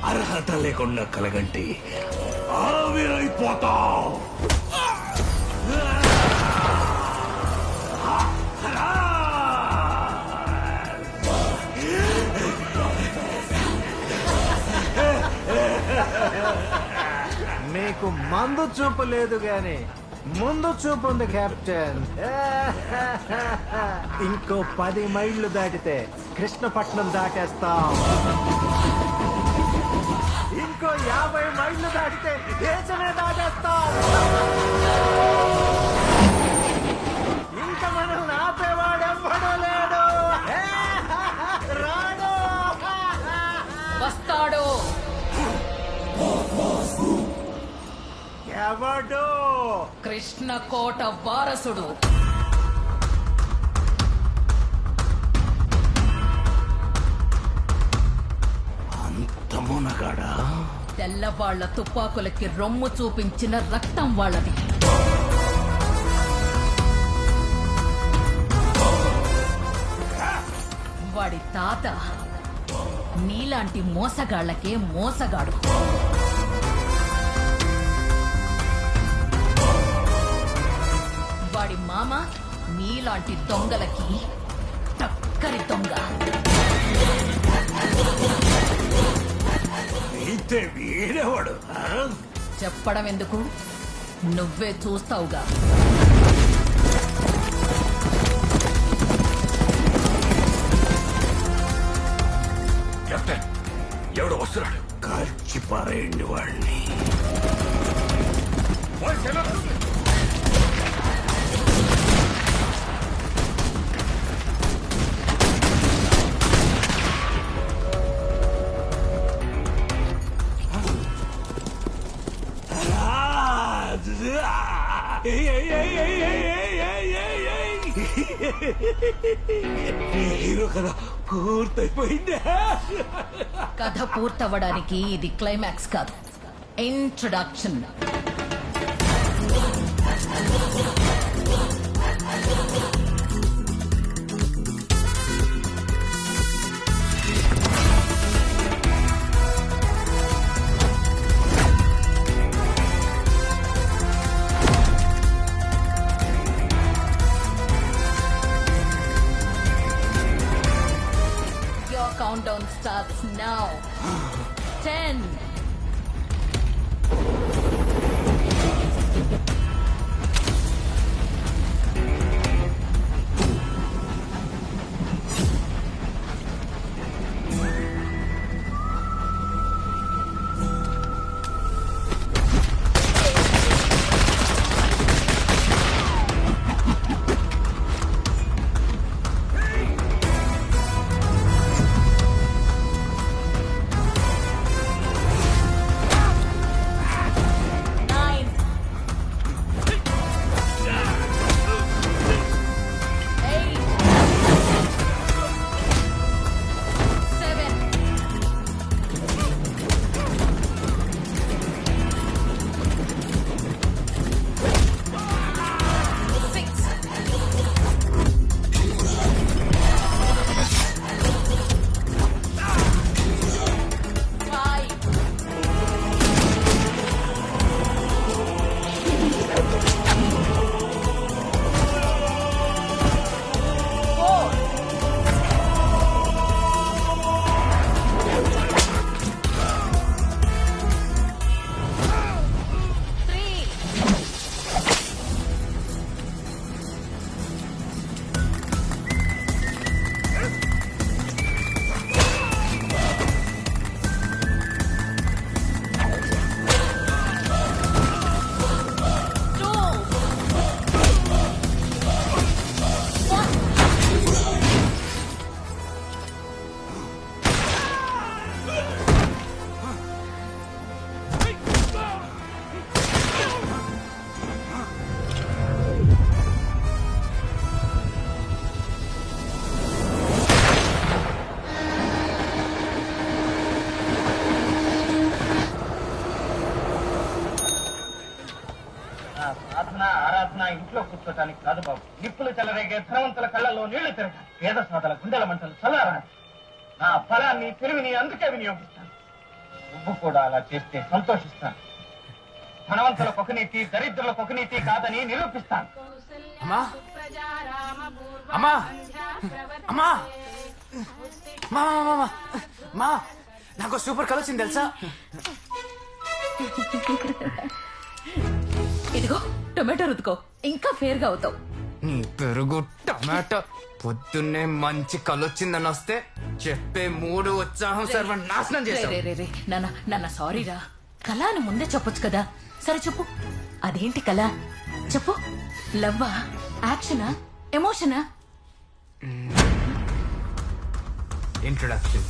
అర్హత లేకుండా కలగంటి ఆవిరైపోతావు. మీకు మందు చూపు లేదు గాని ముందు చూపు ఉంది కెప్టెన్. ఇంకో 10 మైళ్ళు దాటితే కృష్ణపట్నం దాటేస్తాం. ఇంకో 50 మైళ్ళు దాటితే దేశమే దాటేస్తాం. ఇంకా మనల్ని ఆపేవాడెవ్వడూ లేడు. రాడు వస్తాడు. ఎవడు? కృష్ణకోట వారసుడు. అంత మునగాడా? తెల్లవాళ్ల తుపాకులకి రొమ్ము చూపించిన రక్తం వాళ్ళది. వాడి తాత నీలాంటి మోసగాళ్లకే మోసగాడు. వాడి మామ నీలాంటి దొంగలకి టక్కరి దొంగ. అయితే వీడేవాడు? చెప్పడం ఎందుకు, నువ్వే చూస్తావుగా. కెప్టెన్, ఎవడు వస్తున్నాడు? కాల్చి పారేయండి వాడిని. హీరో కదా పూర్తయిపోయిందా? కథ పూర్తవ్వడానికి ఇది క్లైమాక్స్ కాదు, ఇంట్రొడక్షన్. Countdown starts now. 10. ఇంట్లో కూర్చోటానికి కాదు బాబు. నిప్పులు చెలరేగే ధనవంతుల కళ్ళల్లో నీళ్లు తిరగ పేద సాధల గుండెల మంటలు చల్లారని. నా ఫలాన్ని తెలివిని అందుకే వినియోగిస్తాను. నువ్వు కూడా అలా చేస్తే సంతోషిస్తాను. ధనవంతులకు ఒక నీతి, దరిద్రులకు ఒక నీతి కాదని నిరూపిస్తాను. అమ్మా అమ్మా అమ్మా మా మా నాకు సూపర్ కలర్ వచ్చింది తెలుసా? ఇదిగో టొమాటో రుతుకో, ఇంకా ఫేర్ గా అవుతావు. నీ పెరుగు టమాటో పొద్దున్నే మంచి కలొచ్చిందని వస్తే చెప్పే మూడు ఉత్సాహం సర్వ నాశనం రే, చేశావు. రే, రే, రే. నాన్న సారీ రా. కళ అని ముందే చెప్పొచ్చు కదా. సరే చెప్పు, అదేంటి కళ? చెప్పు. లవ్వా, యాక్షనా, ఎమోషనా? ఇంట్రొడక్షన్.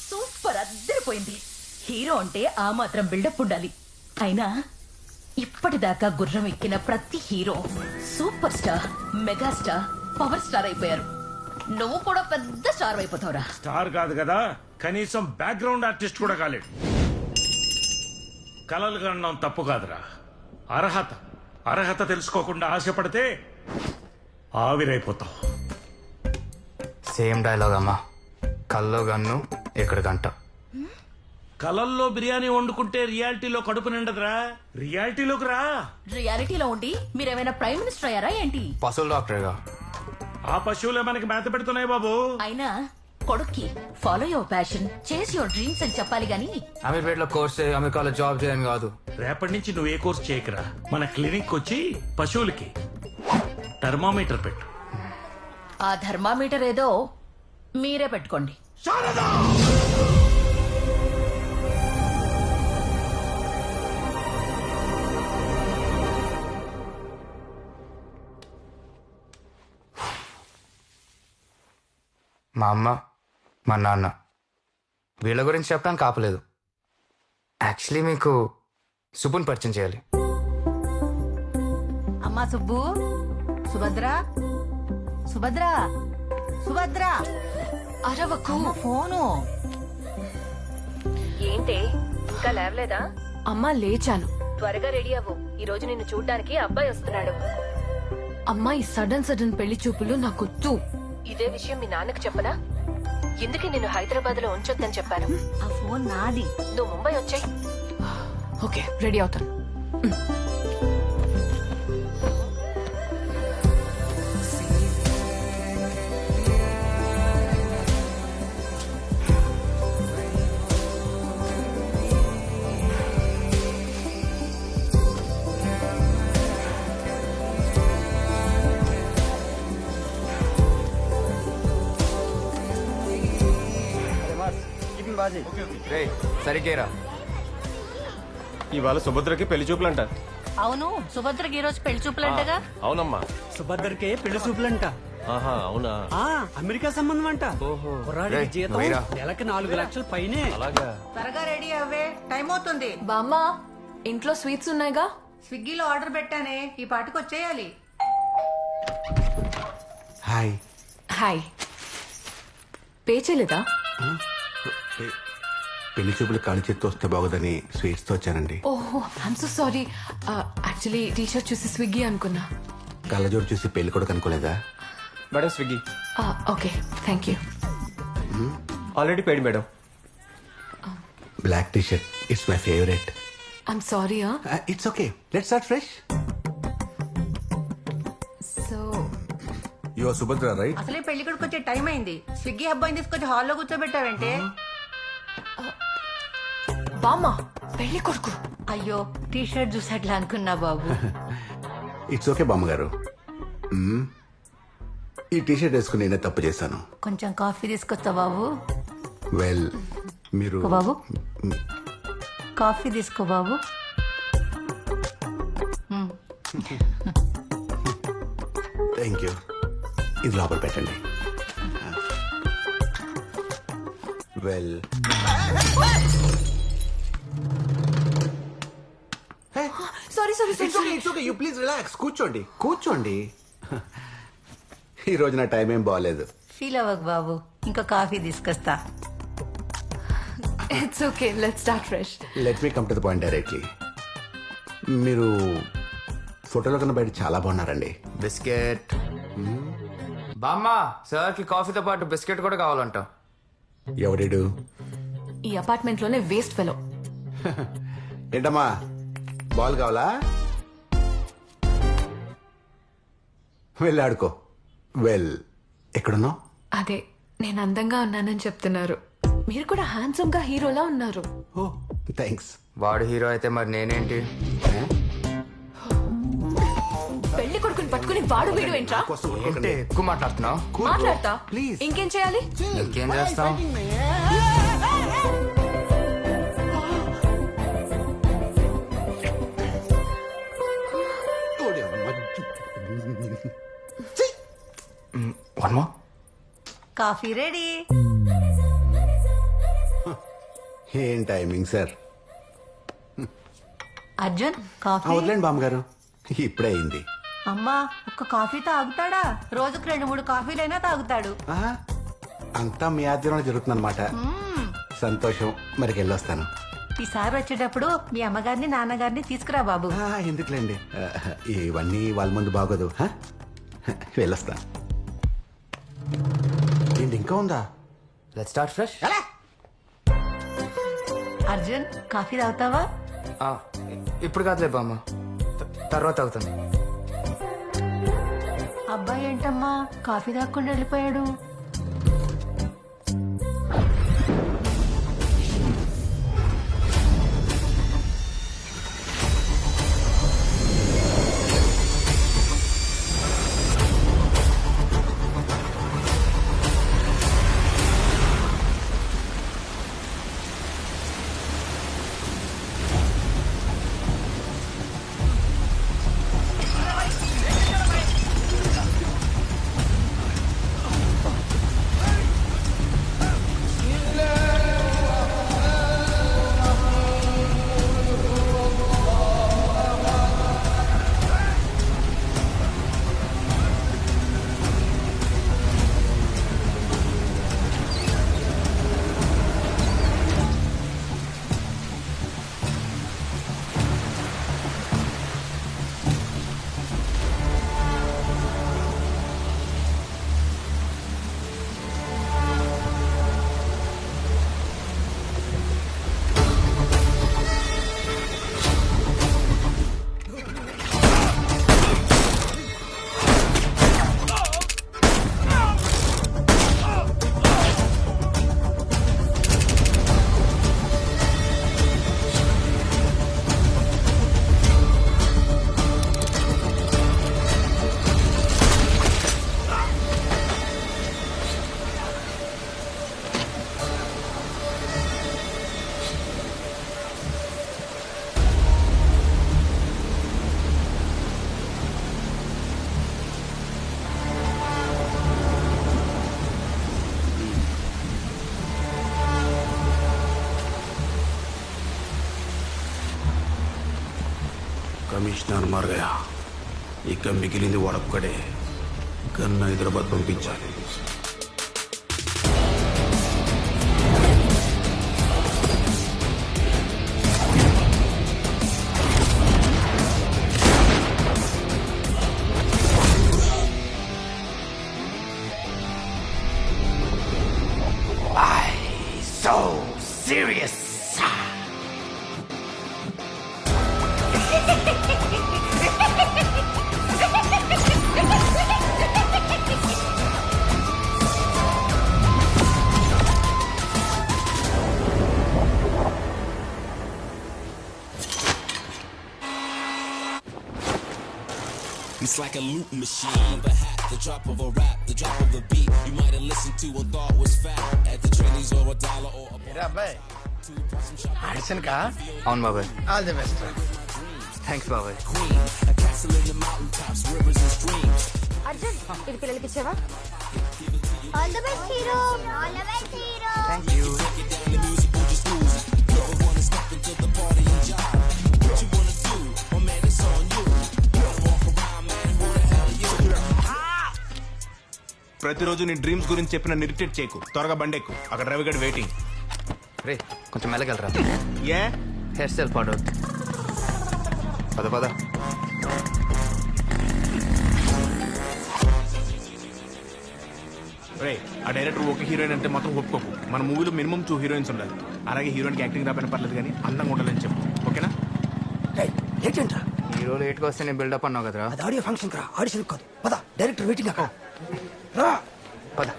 సూపర్, అద్దరిపోయింది. హీరో అంటే ఆ మాత్రం బిల్డప్ ఉండాలి. అయినా ఇప్పటిదాకా గుర్రం ఎక్కిన ప్రతి hero super star, megastar, power star అయిపోయారు. నువ్వు కూడా పెద్ద స్టార్ అయిపోతావురా. స్టార్ కాదు కదా, కనీసం బ్యాక్గ్రౌండ్ ఆర్టిస్ట్ కూడా కాలేడు. కలలు కనడం తప్పు కాదురా, అర్హత తెలుసుకోకుండా ఆశపడితే ఆవిరైపోతావు. సేమ్ డైలాగ్ అమ్మా. కల్లో గన్ను ఇక్కడ గంట. కలల్లో బిర్యానీ వండుకుంటే రియాలిటీలో కడుపు నిండదురా. రియాలిటీలోకి రా. రియాలిటీలో ఉండి మీరేమైనా ప్రైమ్ మినిస్టర్ అయ్యారా ఏంటి? పశువుల డాక్టర్గా. ఆ పశువులే మనకి మేత పెడుతున్నాయి బాబు. అయినా కొడుక్కి ఫాలో యువర్ ప్యాషన్, చేస్ యువర్ డ్రీమ్స్ అని చెప్పాలి గాని అమీర్పేటలో కోర్స్ అమెరికాలో జాబ్ చేయని కాదు. రేపటి నుంచి నువ్వు ఏ కోర్స్ చేయకరా, మన క్లినిక్ వచ్చి పశువులకి థర్మామీటర్ పెట్టు. ఆ థర్మామీటర్ ఏదో మీరే పెట్టుకోండి. మా అమ్మ, మా నాన్న వీళ్ళ గురించి చెప్పడానికి ఆపలేదు. యాక్చువల్లీ మీకు సుబ్బుని పరిచయం చేయాలి. అమ్మా సుబ్బు, సుభద్ర, సుభద్ర, సుభద్ర, అరవకు. ఫోను. ఏంటి ఇంకా లేవలేదా? అమ్మా లేచాను. త్వరగా రెడీ అవ్వు, ఈ రోజు నిన్ను చూడ్డానికి అబ్బాయి వస్తున్నాడు. అమ్మా ఈ సడన్ పెళ్లి చూపులు నాకొద్దు. ఇదే విషయం మీ నాన్నకు చెప్పదా? ఎందుకే నిన్ను హైదరాబాద్ లో ఉంచొద్దని చెప్పాను. ఆ ఫోన్ నాది. నువ్వు ముంబై వచ్చాయి. ఓకే రెడీ అవుతాను. రే సరిగ్గా ఇవాళ సుభద్రకి పెళ్లి చూపులంట. అవును, సుభద్రకి ఈ రోజు పెళ్లి చూపులంటగా. అవునమ్మా. సుభద్రకే పెళ్లి చూపులంట. ఆహా అవునా. అమెరికా సంబంధం అంట. కుర్రాడికి రేయ్, జీతం నువ్వేరా? నెలకి 4 లక్షల పైనే. అలాగా. త్వరగా రెడీ అవ్వే, టైం అవుతుంది. బామ్మ ఇంట్లో స్వీట్స్ ఉన్నాయిగా. స్విగ్గీలో ఆర్డర్ పెట్టానే, ఈ పాటికి వచ్చేయాలి. హాయ్. హాయ్. పే చేయలేదా? పెళ్లి చూపులు కాలి చేత్తో వస్తే బాగుదని స్వీట్స్ తో వచ్చానండి. ఓహో I'm so sorry. Actually T shirt చూసి స్విగ్గీ అనుకున్నా. కళ్ళజోడు చూసి పెళ్లి కూడా కనుకోలేదా? Madam Swiggy. Okay thank you. Already paid madam. Black T shirt it's my favourite. I'm sorry. It's okay, let's start fresh. So you are Subhadra right? అసలే పెళ్లి కొడుకు వచ్చే టైం అయింది. స్విగ్గీ అబ్బాయిని తీసుకొచ్చి హాల్లో కూర్చోబెట్టావంటే. బామ్మ పెళ్లి కొడుకు. అయ్యో, టీ షర్ట్ చూసి అట్లా అనుకున్నా బాబు. ఇట్స్ ఓకే బామ్మగారు. ఈ టీ షర్ట్ వేసుకుని నేనే తప్పు చేశాను. కొంచెం కాఫీ తీసుకొస్తా బాబు. వెల్ మీరు బాబు కాఫీ తీసుకో బాబు. Thank you. ఇది లోపల పెట్టండి. Well sorry sorry sorry. It's okay, you please relax. కూర్చోండి కూర్చోండి. ఈ రోజు నా టైం ఏం బాగాలేదు. ఫీల్ అవ్వకు బాబు, ఇంకో కాఫీ తీసుకొస్తా. It's okay let's start fresh. Let me come to the point directly. మీరు ఫోటోలో కన్నా బయట చాలా బాగున్నారండి. బిస్కెట్. బామ్మ, సార్కి కాఫీతో పాటు బిస్కెట్ కూడా కావాలంట. ఎవడీడు? ఈ అపార్ట్మెంట్ లోనే వేస్ట్ ఫెలో. ఏంటమ్మా, బాల్ కావాలా? వెళ్ళి ఆడుకో. ఎక్కడున్నావు? అదే, నేను అందంగా ఉన్నానని చెప్తున్నారు. మీరు కూడా హ్యాండ్సమ్ గా హీరోలా ఉన్నారు. ఓ థ్యాంక్స్. వాడు హీరో అయితే మరి నేనేంటి? పెళ్లి కొడుకుని పట్టుకుని వాడు వీడు ఏంట్రా? ఏంటి ఎక్కువ మాట్లాడుతున్నావు? మాట్లాడతా. ప్లీజ్. ఇంకేం చేయాలి? ఇంకేం చేస్తాం? One more. Coffee ready. ఏం టైమింగ్ సార్. అర్జున్ కాఫీ. వదిలేండి బామ్మగారు, ఇప్పుడే అయింది. అమ్మా ఒక్క కాఫీ తాగుతాడా? రోజుకు 2-3 కాఫీలైనా తాగుతాడు. ఆహా, అంతా మీ ఆధ్వర్యంలో జరుగుతుందన్నమాట. సంతోషం. మరికి వెళ్ళొస్తాను. ఈసారి వచ్చేటప్పుడు మీ అమ్మగారిని నాన్నగారిని తీసుకురా బాబు. ఎందుకులేండి, ఇవన్నీ వాళ్ళ ముందు బాగోదు. వెళ్ళొస్తా. ఏంటి ఇంకా ఉందా? Let's start fresh. Arjun coffee తాగుతావా? ఇప్పుడు కాదులే బామ్మ, తర్వాత అవుతాను. అబ్బాయి ఏంటమ్మా కాఫీ తాగకుండా వెళ్ళిపోయాడు? కమిషనర్ మరగయా, ఇక మిగిలింది వాడొక్కడే. గన్న హైదరాబాద్ పంపించాలి. So serious. It's like a loop machine of a hat, the drop of a rap, the drop of a beat. You might have listened to or thought was fat at the trainees or $1 or a అవును బాబాయ్. all the best. Thanks బాబాయ్. A castle in the mountaintops, rivers and streams. Arjun ఇది పిల్లలకి ఇచ్చావా? All the best hero. All the best hero. Thank you. ప్రతిరోజు నీ dreams గురించి చెప్పిన ఇరిటేట్ చేయకు. త్వరగా బండెక్కు, అక్కడ రవిగడ్ వెయిటింగ్. రే కొంచెం మెల్లగలరా? ఏ హెయిర్ స్టైల్ పాడవుతుంది. పద పద. రే ఆ డైరెక్టర్ ఒక హీరోయిన్ అంటే మాత్రం ఒప్పుకోకు. మన మూవీలో మినిమం 2 హీరోయిన్స్ ఉండాలి. అలాగే హీరోయిన్కి యాక్టింగ్ రాకపోయినా పర్లేదు కానీ అందంగా ఉండాలని చెప్పు. ఓకేనా? ఏంటంట్రా హీరో లేట్గా వస్తే నేను బిల్డప్ అన్నావు కదరా. అది ఆడియో ఫంక్షన్ రా, ఆడిషన్ కాదు. పద, డైరెక్టర్ వెయిటింగ్ అక్కడ. రా పద.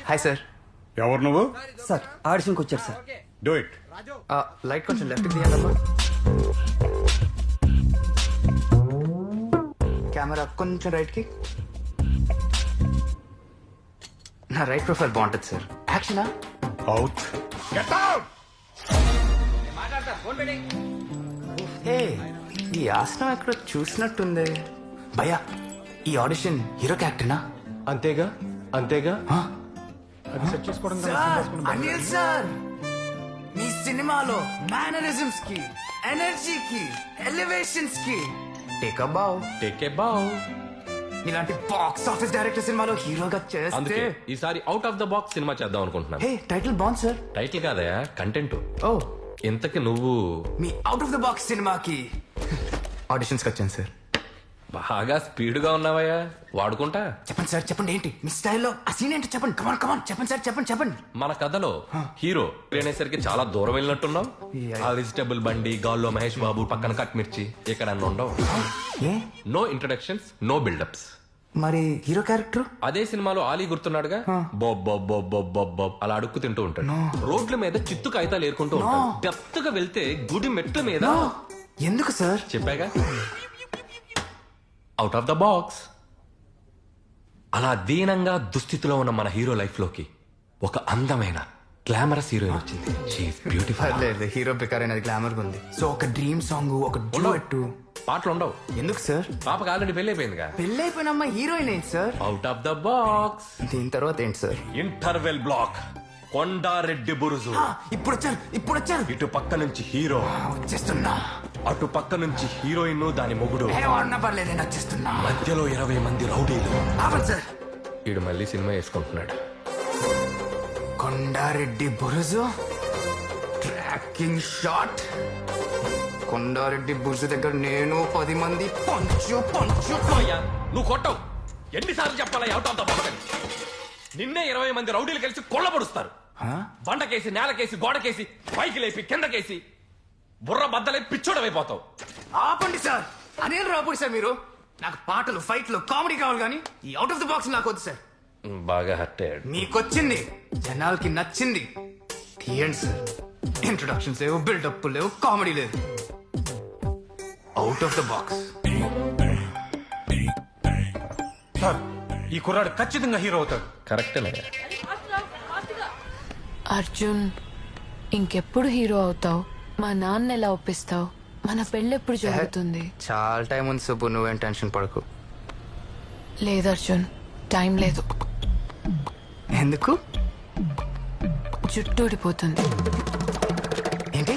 Hi sir. ఎవరు నువ్వు? సార్ ఆడిషన్కి వచ్చారు సార్. Do it. లైట్ కొంచెం లెఫ్ట్కి తీయాలమ్మా. కెమెరా కొంచెం రైట్కి. నా రైట్ ప్రొఫైల్ బాగుంటుంది సార్. యాక్షనా? అవుట్. Get out. ఏ ఈ ఆసనం ఎక్కడో చూసినట్టుంది. భయ్యా ఈ ఆడిషన్ హీరో క్యారెక్టర్నా? అంతేగా అంతేగా. అనిల్ సార్ మీ సినిమాలో మేనరిజమ్స్ కి, ఎనర్జీకి, ఎలివేషన్స్ కి టేక్ ఏ బావ్. ఇలాంటి బాక్స్ ఆఫీస్ డైరెక్టర్ సినిమాలో హీరోగా చేస్తే ఈసారి out of the box cinema చేద్దాం అనుకుంటున్నాను. హే టైటిల్ బాగుంది సార్. టైటిల్ కాదయా, కంటెంట్. ఓ ఇంతకి నువ్వు మీ అవుట్ ఆఫ్ ద బాక్స్ సినిమాకి ఆడిషన్స్కి వచ్చాను సార్. బాగా స్పీడ్ గా ఉన్నావయ్యా, వాడుకుంటా. చెప్పండి సార్, చెప్పండి ఏంటి మీ స్టైల్లో ఆ సీన్ ఏంటో చెప్పండి. కమాన్ కమాన్ చెప్పండి సార్, చెప్పండి. మన కథలో హీరో అనేసరికి చాలా దూరం వెళ్ళినట్టున్నావు. ఆ వెజిటబుల్ బండి, గాల్లో మహేష్ బాబు, పక్కన కట్ మిర్చి, ఇక్కడ అన్న ఉండవు. No introductions, no buildups. మరి హీరో క్యారెక్టర్ అదే సినిమాలో ఆలీ గుర్తున్నాడుగా, బొబ్ బొబ్ బొబ్ బొబ్ బొబ్ బొబ్ అలా అడుక్కు తింటూ ఉంటాడు. రోడ్ల మీద చిత్తు కాగితాలు ఏరుకుంటూ ఉంటాడు. డెప్త్ గా వెళ్తే గుడి మెట్ల మీద. ఎందుకు సార్? చెప్పాగా, అవుట్ ఆఫ్ ద బాక్స్. అలా దీనంగా దుస్థితిలో ఉన్న మన హీరో లైఫ్ లోకి ఒక అందమైన గ్లామరస్ హీరోయిన్ వచ్చింది. She is beautiful. లేదు హీరో బికార్ అనేది గ్లామర్ ఉంది. సో ఒక డ్రీమ్ సాంగ్, ఒక డ్యూయెట్. పాటలు ఉండవు. ఎందుకు సార్? పాపకి ఆల్రెడీ పెళ్లి అయిపోయిందిగా. పెళ్లి అయిపోయిన అమ్మాయి హీరోయిన్ ఏంటి sir? Out of the box. దీని తర్వాత ఏంటి sir? Interval block, Kondareddy Buruju. ఇప్పుడు వచ్చారు. ఇటు పక్క నుంచి హీరో వచ్చేస్తున్నా, అటు పక్క నుంచి హీరోయిన్ దాని మొగుడు. పర్లేదు నేను వచ్చేస్తున్నా. మధ్యలో 20 మంది రౌడీలు. సార్ వీడు మళ్ళీ సినిమా వేసుకుంటున్నాడు. Kondareddy Buruju tracking shot. కొండారెడ్డి బురుజు దగ్గర నేను 10 మంది పంచు. నువ్వు కొట్టవు. ఎన్నిసార్లు చెప్పాలా అవుట్ ఆఫ్ ద బాక్స్ అని? నిన్నే 20 మంది రౌడీలు కలిసి కొల్లబడుస్తారు. బండకేసి, నేలకేసి, గోడకేసి, పైకి లేపి, కిందకేసి, బుర్ర బద్దలై పిచ్చోడమైపోతావు. ఆపండి సార్. అనిల్ రాపూడి సార్ మీరు. నాకు పాటలు, ఫైట్లు, కామెడీ కావాలి కానీ ఈ అవుట్ ఆఫ్ ద బాక్స్ నాకు వద్దు సార్. బాగా హర్ట్ అయ్యాడు. మీకొచ్చింది, జనాలకి నచ్చింది. తీయండి సార్. ఇంట్రొడక్షన్స్ లేవు, బిల్డప్ లేవు, కామెడీ లేదు. Out of the box. Sir ఈ కుర్రాడు ఖచ్చితంగా హీరో అవుతాడు. కరెక్టేనయ్యా. అర్జున్, ఇంకెప్పుడు హీరో అవుతావు? మా నాన్న ఎలా ఒప్పిస్తావు? మన పెళ్ళెప్పుడు జరుగుతుంది? చాలా టైం ఉంది సుబ్బు, నువ్వేం టెన్షన్ పడకు. లేదు అర్జున్, టైం లేదు. ఎందుకు? జుట్టు ఊడిపోతుంది. ఏంటి?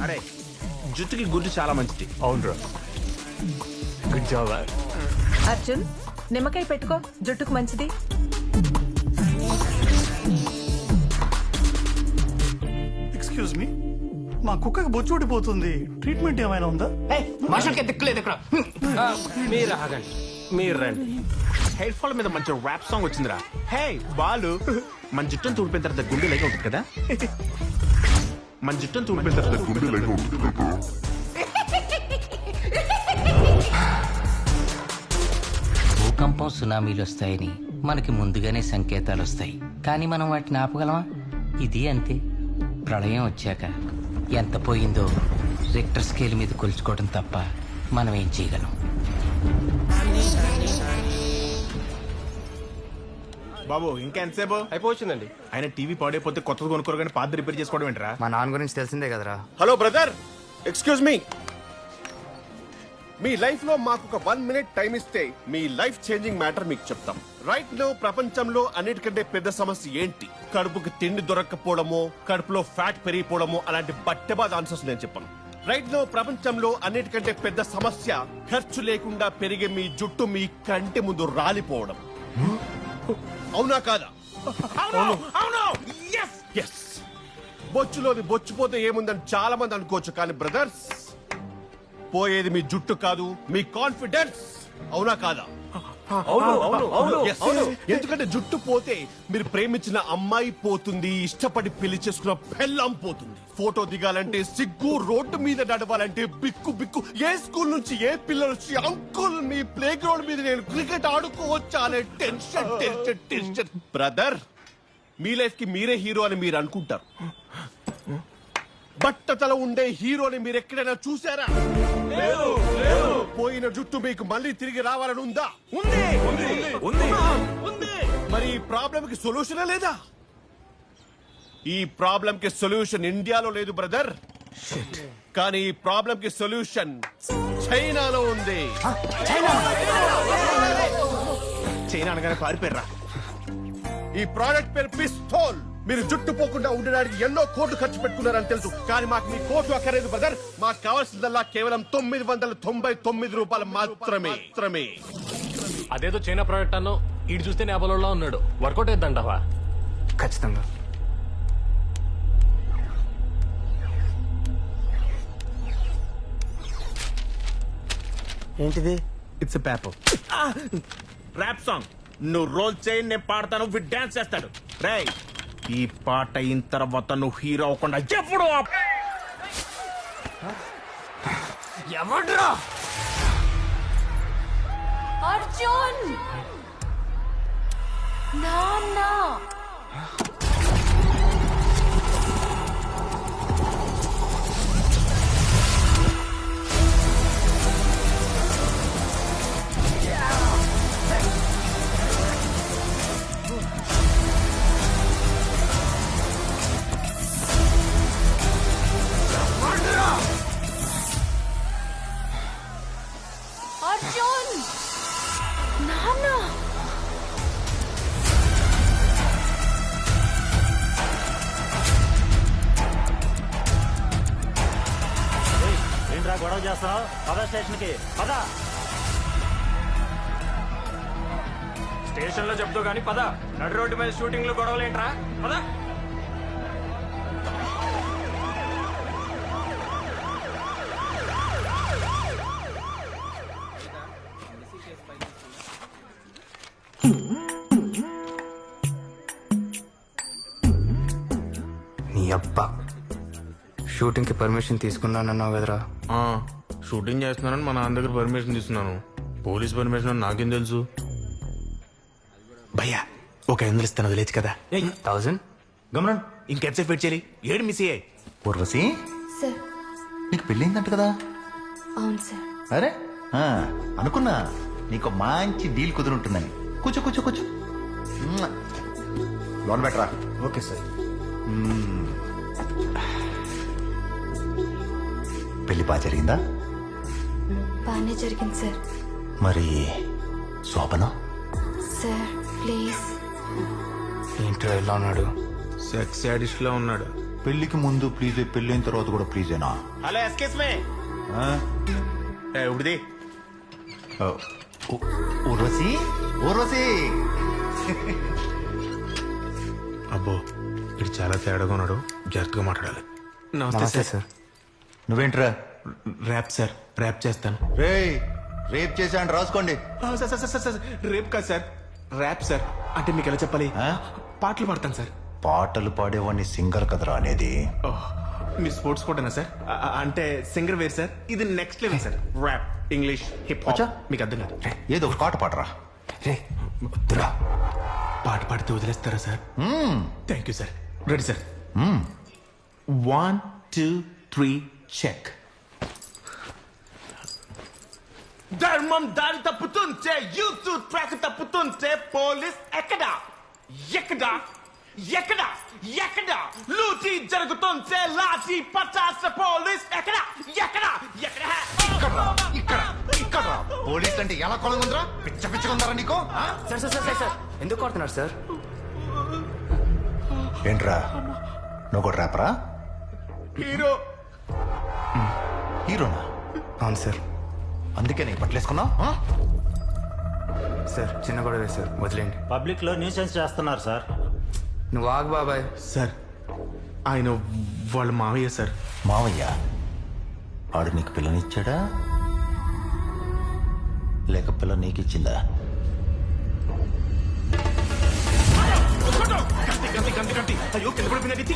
అరే జుట్టుకి గుడ్డు చాలా మంచిది. అవునరా, గుడ్ జాబ్. అర్జున్, నిమ్మకాయ పెట్టుకో, జుట్టుకు మంచిది. ఎక్స్క్యూజ్ మీ, మా కుక్కకి బొచ్చు ఊడిపోతుంది, ట్రీట్మెంట్ ఏమైనా ఉందా? మనుషులకి దిక్కులేదు ఇక్కడ. మీరు ఆగండి, మీరు రండి. హెయిర్ ఫాల్ మీద మంచి ర్యాప్ సాంగ్ వచ్చిందిరా. హే బాలు, మన జుట్టును తూడిపోయిన తర్వాత గుండె లేక ఉంటుంది కదా. మన జుట్టును తూడిపోయిన తర్వాత గుండె లేక ఉంటుంది కదా. భూకంపం, సునామీలు వస్తాయని మనకి ముందుగానే సంకేతాలు వస్తాయి, కానీ మనం వాటిని ఆపగలమా? ఇది అంతే. ప్రళయం వచ్చాక ఎంత పోయిందో రిక్టర్ స్కేల్ మీద కొలుచుకోవడం తప్ప మనం ఏం చేయగలం? బాబు ఇంకా ఎంతసేపు అయిపోవచ్చిందండి. ఆయన టీవీ పాడైపోతే కొత్తది కొనుక్కోరు కానీ పాత రిపేర్ చేసుకోవడం ఏంట్రా? మా నాన్న గురించి తెలిసిందే కదరా. Hello brother, excuse me. మీ లైఫ్ లో మాకు ఒక 1 minute టైం ఇస్తే మీ లైఫ్ చేంజింగ్ మ్యాటర్ మీకు చెప్తాం. రైట్ లో ప్రపంచంలో అన్నిటికంటే పెద్ద సమస్య ఏంటి? కడుపుకి తిండి దొరక్కపోవడమో, కడుపులో ఫ్యాట్ పెరిగిపోవడమో, అలాంటి బట్టెబాద్ ఆన్సర్స్ నేను చెప్పాను. రైట్ నో ప్రపంచంలో అన్నిటికంటే పెద్ద సమస్య ఖర్చు లేకుండా పెరిగే మీ జుట్టు మీ కంటి ముందు రాలిపోవడం. అవునా కాదా? ఎస్. బొచ్చులోని బొచ్చుపోతే ఏముందని చాలా మంది అనుకోవచ్చు, కానీ బ్రదర్స్ పోయేది మీ జుట్టు కాదు, మీ కాన్ఫిడెన్స్. అవునా కాదా? Yes. ఎందుకంటే జుట్టు పోతే మీరు ప్రేమించిన అమ్మాయి పోతుంది, ఇష్టపడి పెళ్లి చేసుకున్న పెళ్ళాం పోతుంది, ఫోటో దిగాలంటే సిగ్గు, రోడ్డు మీద నడవాలంటే బిక్కు బిక్కు, ఏ స్కూల్ నుంచి ఏ పిల్లలు వచ్చి అంకుల్ మీ ప్లే గ్రౌండ్ మీద నేను క్రికెట్ ఆడుకోవచ్చా అనే టెన్షన్ టెన్షన్ టెన్షన్. బ్రదర్, మీ లైఫ్ కి మీరే హీరో అని మీరు అనుకుంటారు. బట్టతల ఉండే హీరోని మీరు ఎక్కడైనా చూసారా? పోయిన జుట్టు మీకు మళ్ళీ తిరిగి రావాలని ఉందా? ఉంది. మరి ఈ ప్రాబ్లం కి సొల్యూషన్ లేదా? ఈ ప్రాబ్లం కి సొల్యూషన్ ఇండియాలో లేదు బ్రదర్, కానీ ఈ ప్రాబ్లం కి సొల్యూషన్ చైనాలో ఉంది. చైనా అనగానే పారిపోయారా? ఈ ప్రోడక్ట్ పేరు పిస్తోల్. మీరు జుట్టు పోకుండా ఉండడానికి ఎన్నో కోట్లు ఖర్చు పెట్టుకున్నారని తెలుసు, కానీ మాకు మీ కోట్లు అక్కర్లేదు బ్రదర్. మాకు కావాల్సిందల్లా కేవలం 999 రూపాయలు మాత్రమే. అదేదో చైనా ప్రోడక్ట్ అన్నో, ఇటు చూస్తే నేపాల్లో ఉన్నాడు. వర్కౌట్ అయిద్దంటావా? ఖచ్చితంగా. ఏంటిది? It's a paper rap song. నువ్వు రోల్ చేయి, నేను పాడతాను, వీడు డాన్స్ చేస్తాడు. రేయ్, ఈ పాట అయిన తర్వాత నువ్వు హీరో అవ్వకుండా ఎప్పుడు ఎవడ్రా? అర్జున్ నాన్న. అర్జున్ నాన్న. ఏంట్రా గొడవ చేస్తావు? పద స్టేషన్ కి పద. స్టేషన్ లో చెప్తూ గానీ పద. నడు రోడ్డు మీద షూటింగ్ లో గొడవలేంట్రా? పద. నీ అబ్బా, షూటింగ్ కి పర్మిషన్ తీసుకున్నానన్నావు కదరా? షూటింగ్ చేస్తున్నానని మా నాన్న దగ్గర పర్మిషన్ తీసుకున్నాను. పోలీస్ పర్మిషన్ నాకేం తెలుసు? భయ్యా, ఒక 500 ఇస్తాను, వదిలేచ్చు కదా. 1000 గమనం ఇంకెంతసేపు వెయిట్ చేయాలి? ఏడు మిస్ అయ్యాయి. ఊర్వశి, సార్. నీకు పెళ్ళయిందంట కదా? అవును సార్. అరే అనుకున్నా నీకు మంచి డీల్ కుదురుంటుందని. కూర్చో కూర్చో కూర్చో. లోన్ బెటరా? Okay sir. పెళ్లి బాగా జరిగిందా? బాగానే జరిగింది సార్. మరి శోభనం? Sir please. ఏంట్రా ఇలా ఉన్నాడు? సెక్స్ యాడిస్ట్ లో ఉన్నాడు. పెళ్లికి ముందు ప్లీజ్, పెళ్ళైన తర్వాత కూడా ప్లీజేనా? హలో, ఎస్కేస్ మే. ఇప్పుడుది ఊర్వశి, ఊర్వశి. అబ్బో, ఇది చాలా తేడాగా ఉన్నాడు, జాగ్రత్తగా మాట్లాడాలి. నమస్తే సార్. నువ్వేంట్రా? ర్యాప్ సార్, ర్యాప్ చేస్తాను. రేప్ చేశాను, రాసుకోండి. సార్ రేప్ కాదు సార్, ర్యాప్ సార్. అంటే మీకు ఎలా చెప్పాలి? పాటలు పాడతాను సార్. పాటలు పాడేవాడిని సింగర్ కదరా అనేది. మీ స్పోర్ట్స్ కోటనా సార్? అంటే సింగర్ వేరు సార్, ఇది next level sir. Rap, English, hip hop మీకు అర్థం కాదు. ఏదో ఒక పాట పాడరా. పాట పాడితే వదిలేస్తారా sir? Thank you sir. Ready sir? 1 2 3 check. ధర్మం దారి తప్పుతుంటే, యూత్ ట్రాక్ తప్పుతుంటే, పోలీస్ ఎక్కడా ఎక్కడా ఎక్కడా ఎక్కడా లూటీ జరుగుతుంటే, లాఠీ పచాస పోలీస్ ఎక్కడా ఎక్కడా ఎక్కడా ఇక్కడ పోలీస్ అంటే ఎలా కొలంగుందిరా? పిచ్చ పిచ్చగా ఉందరా నీకు? సార్ సార్ సార్ సార్, ఎందుకు కొడుతున్నారు సార్? ఏంట్రా, నువ్వు కూడా ర్యాపరా? హీరో హీరోనా? అవును సార్. అందుకే నీ పట్లేసుకున్నావు? సార్ చిన్న గొడవే సార్, వదిలేండి. పబ్లిక్ లో న్యూసెన్స్ చేస్తున్నారు సార్. నువ్వు ఆగు బాబాయ్. సార్ ఆయన వాళ్ళ మావయ్య సార్. మావయ్య ఆడు నీకు పిల్లనిచ్చాడా లేక పిల్ల నీకిచ్చిందా? అయ్యో కింద పడిపోయినది.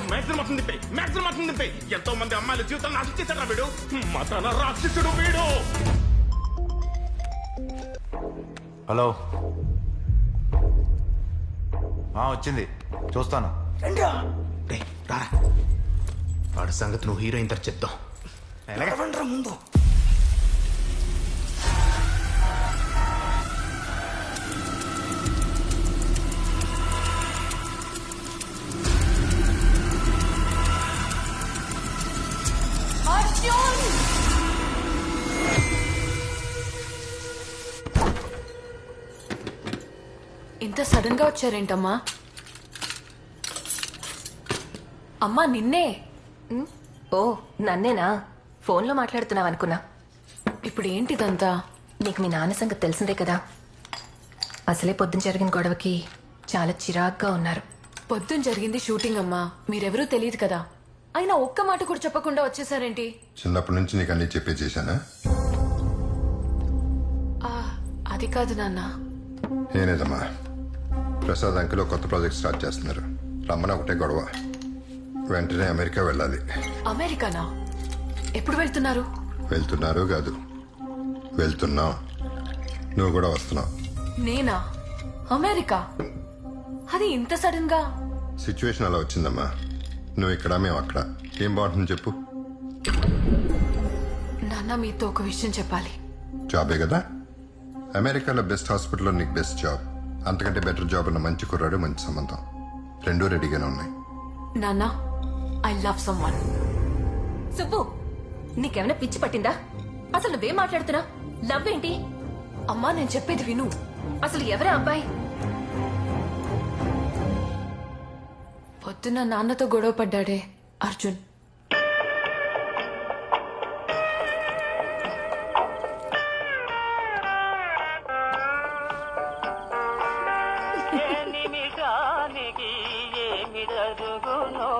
మ్యాక్సిమం మొత్తం తిప్పే, మ్యాక్సిమం మొత్తం తిప్పే. ఎంతో మంది అమ్మాయిల జీవితాన్ని నాశించేశాడు వీడు. మతాన రాక్షసుడు వీడు. హలో, వచ్చింది, చూస్తాను. వాడి సంగతి నువ్వు హీరోయిన్ తర్వాత చెప్తాం. ముందు ఇంత సడన్ గా వచ్చారేంటమ్మా? అమ్మా నిన్నే. ఓ నన్నేనా? ఫోన్లో మాట్లాడుతున్నావు అనుకున్నా. ఇప్పుడు ఏంటిదంతా? నీకు మీ నాన్న సంగతి తెలిసిందే కదా. అసలే పొద్దున జరిగిన గొడవకి చాలా చిరాగ్గా ఉన్నారు. పొద్దున జరిగింది షూటింగ్ అమ్మా, మీరెవరూ తెలియదు కదా. అయినా ఒక్క మాట కూడా చెప్పకుండా వచ్చేసారేంటి? చిన్నప్పటి నుంచి నీకు అన్ని చెప్పే చేశానా? అది కాదు నాన్న. నేనేదమ్మా, ప్రసాద్ అంకిలో కొత్త ప్రాజెక్ట్ స్టార్ట్ చేస్తున్నారు. రమ్మన ఒకటే గొడవ. వెంటనే అమెరికా వెళ్ళాలి. అమెరికానా? ఎప్పుడు వెళ్తున్నారు? వెళ్తున్నారు కాదు, వెళ్తున్నాం. నువ్వు కూడా వస్తున్నావు. నేనా? అమెరికా? అది ఇంత సడన్ గా? సిచ్యువేషన్ అలా వచ్చిందమ్మా. నువ్వు ఇక్కడ, మేము అక్కడ. ఏం బాగుంటుంది చెప్పు? నాన్న మీతో ఒక విషయం చెప్పాలి. జాబే కదా. అమెరికాలో బెస్ట్ హాస్పిటల్లో నీకు బెస్ట్ జాబ్, అంతకంటే బెటర్ జాబ్ ఉన్న మంచి కుర్రాడు, మంచి సంబంధం, రెండూ రెడీగానే ఉన్నాయి. నాన్న, ఐ లవ్ సమ్వన్. సుబ్బు, నీకేమైనా పిచ్చి పట్టిందా? అసలు నువ్వేం మాట్లాడుతున్నా? లవ్ ఏంటి? అమ్మా నేను చెప్పేది విను. అసలు ఎవరా అబ్బాయి? పొద్దున్న నాన్నతో గొడవ పడ్డాడే అర్జున్. నిమిషానికి ఏమి జరుగునో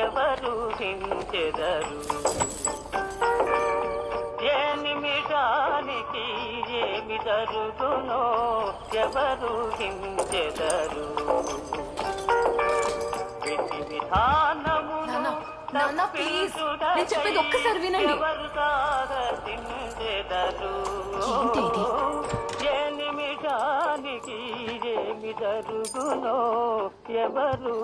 ఎవరు హించెదరు. ఏ నిమిషానికి ఏమి జరుగునో ఎవరు హించెదరు. విధి విధానము నాన్న ప్లీజ్, నేను చెప్పేది ఒక్కసారి వినండి. ఎవరు సాగతించెదరు. ఏ నిమిషానికి ఏమి జరుగునో ఎవరు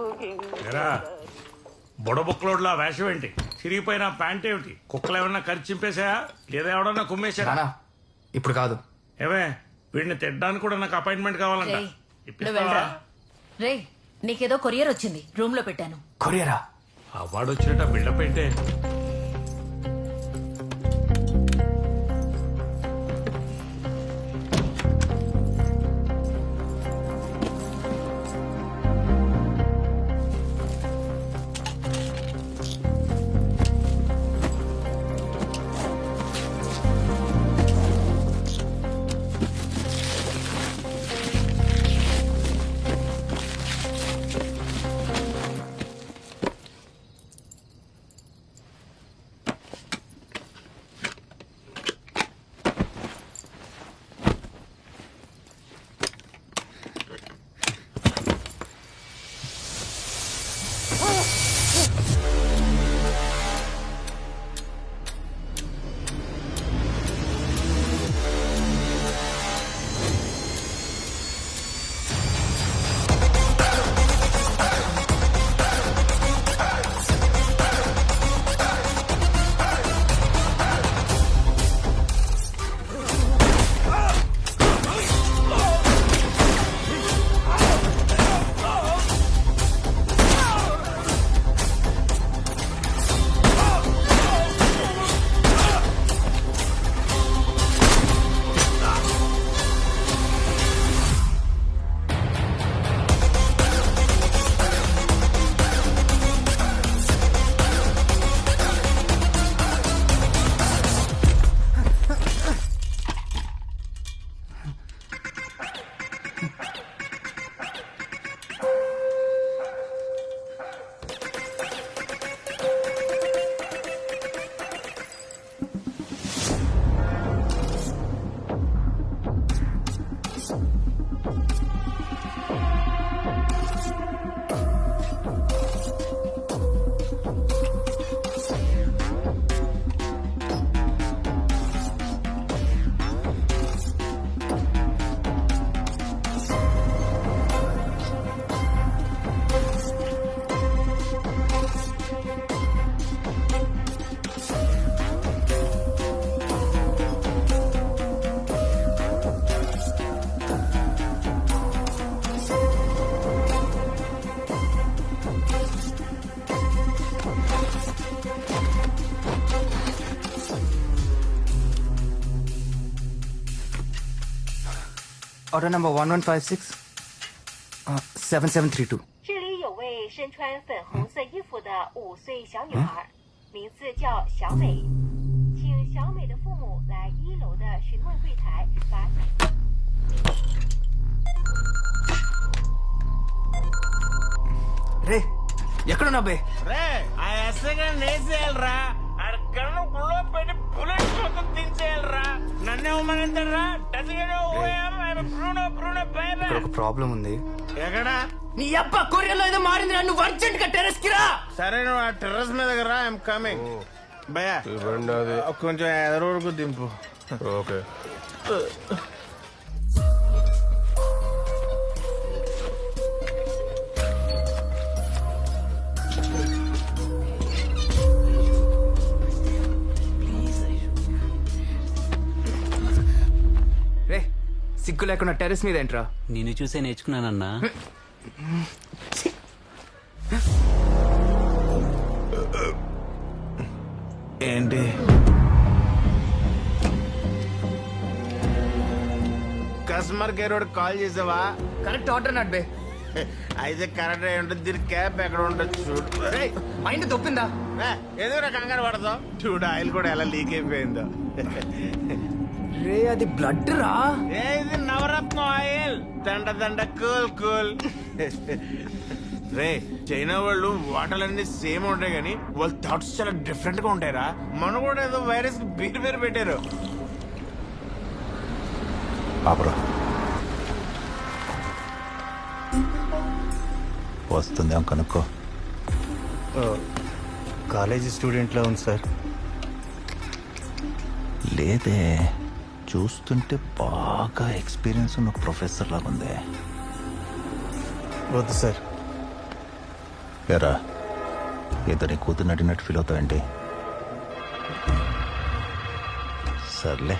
బుడబుక్కలోడ్లా వేషం ఏంటి? చిరిగిపోయిన ప్యాంట్ ఏమిటి? కుక్కలు ఏమన్నా ఖర్చింపేశాయా లేదా ఎవడన్నా కుమ్మేశారా? ఇప్పుడు కాదు. ఏమే, వీడిని తిట్టడానికి కూడా నాకు అపాయింట్మెంట్ కావాలంట. రే, నీకేదో కొరియర్ వచ్చింది, రూమ్ లో పెట్టాను. కొరియరా? అవార్డు వచ్చినట్ట బిల్డప్ ఏంటే? Order number 1156 7732. 这里有位身穿粉红色衣服的5岁小女孩，名字叫小美，请小美的父母来1楼的询问柜台把。రే ఎక్కడున్నా బే? రే ఆ ఎస్ఐగా నేసేయాలరా అక్కడ గుళ్ళో పెట్టి బుల్లెట్ మొత్తం దించేయాలరా నన్నే ఉమ్మనంటారా ఇక్కడ ఒక ప్రాబ్లం ఉంది. ఎక్కడా నీ అబ్బా కొరియర్లో ఏదో మారింది, నువ్వు అర్జెంట్ గా టెర్రస్ కి రా. సరే నువ్వు ఆ టెర్రస్ మీద రా, ఐఎమ్ కమింగ్. భయ్యా కొంచెం ఎదరోడుకు దింపు. ఓకే. రే సిగ్గు లేకుండా టెర్రస్ మీద ఏంట్రా? నిన్ను చూసే నేర్చుకున్నానన్నా. ఏంటి కస్టమర్ కేర్ వాడు కాల్ చేసావా? కరెక్ట్ ఆర్డర్ నాట్ బే. అయితే కరెక్ట్ అయి ఉంటుంది. దీని క్యాప్ ఎక్కడ ఉంటుంది చూడు. మైండ్ దొప్పిందా? ఎందుకు కంగారు పడతావు? చూడు ఆయిల్ కూడా ఎలా లీక్ అయిపోయిందో. రే అది బ్లడ్ రా. ఇది నవరత్నం ఆయిల్. దండ దండ కూల్ కూల్. రే చైనా వాళ్ళు వాటర్లన్నీ సేమ్ ఉంటాయి కానీ వాళ్ళ థాట్స్ చాలా డిఫరెంట్ గా ఉంటాయిరా. మన కూడా ఏదో వైరస్ పేరు పేరు పెట్టారు. వస్తుందేమో కనుక్కో. కాలేజీ స్టూడెంట్లా ఉంది సార్. లేదే, చూస్తుంటే బాగా ఎక్స్పీరియన్స్ ఉన్న ప్రొఫెసర్ లాగా ఉంది. వద్దు సార్. ఎరా ఇతని కూతురు నడినట్టు ఫీల్ అవుతావండి. సర్లే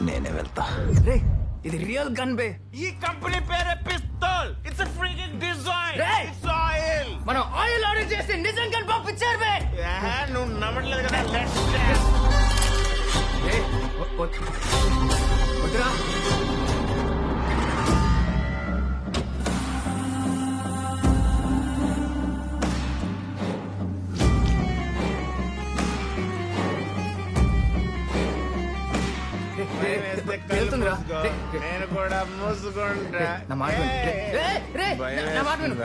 నేనే వెళ్తా. రే ఇది రియల్ గన్ బే. ఈ కంపెనీ పేరే pistol. It's a freaking design. It's oil. మనం ఆయిల్ ఆర్డర్ చేసి నిజం గన్ పంపించారు బే. నువ్వు నమ్మట్లేదు కదా. లెట్స్ వద్దురా. నేను కూడా మూసుకుంటా. నా మాట విను.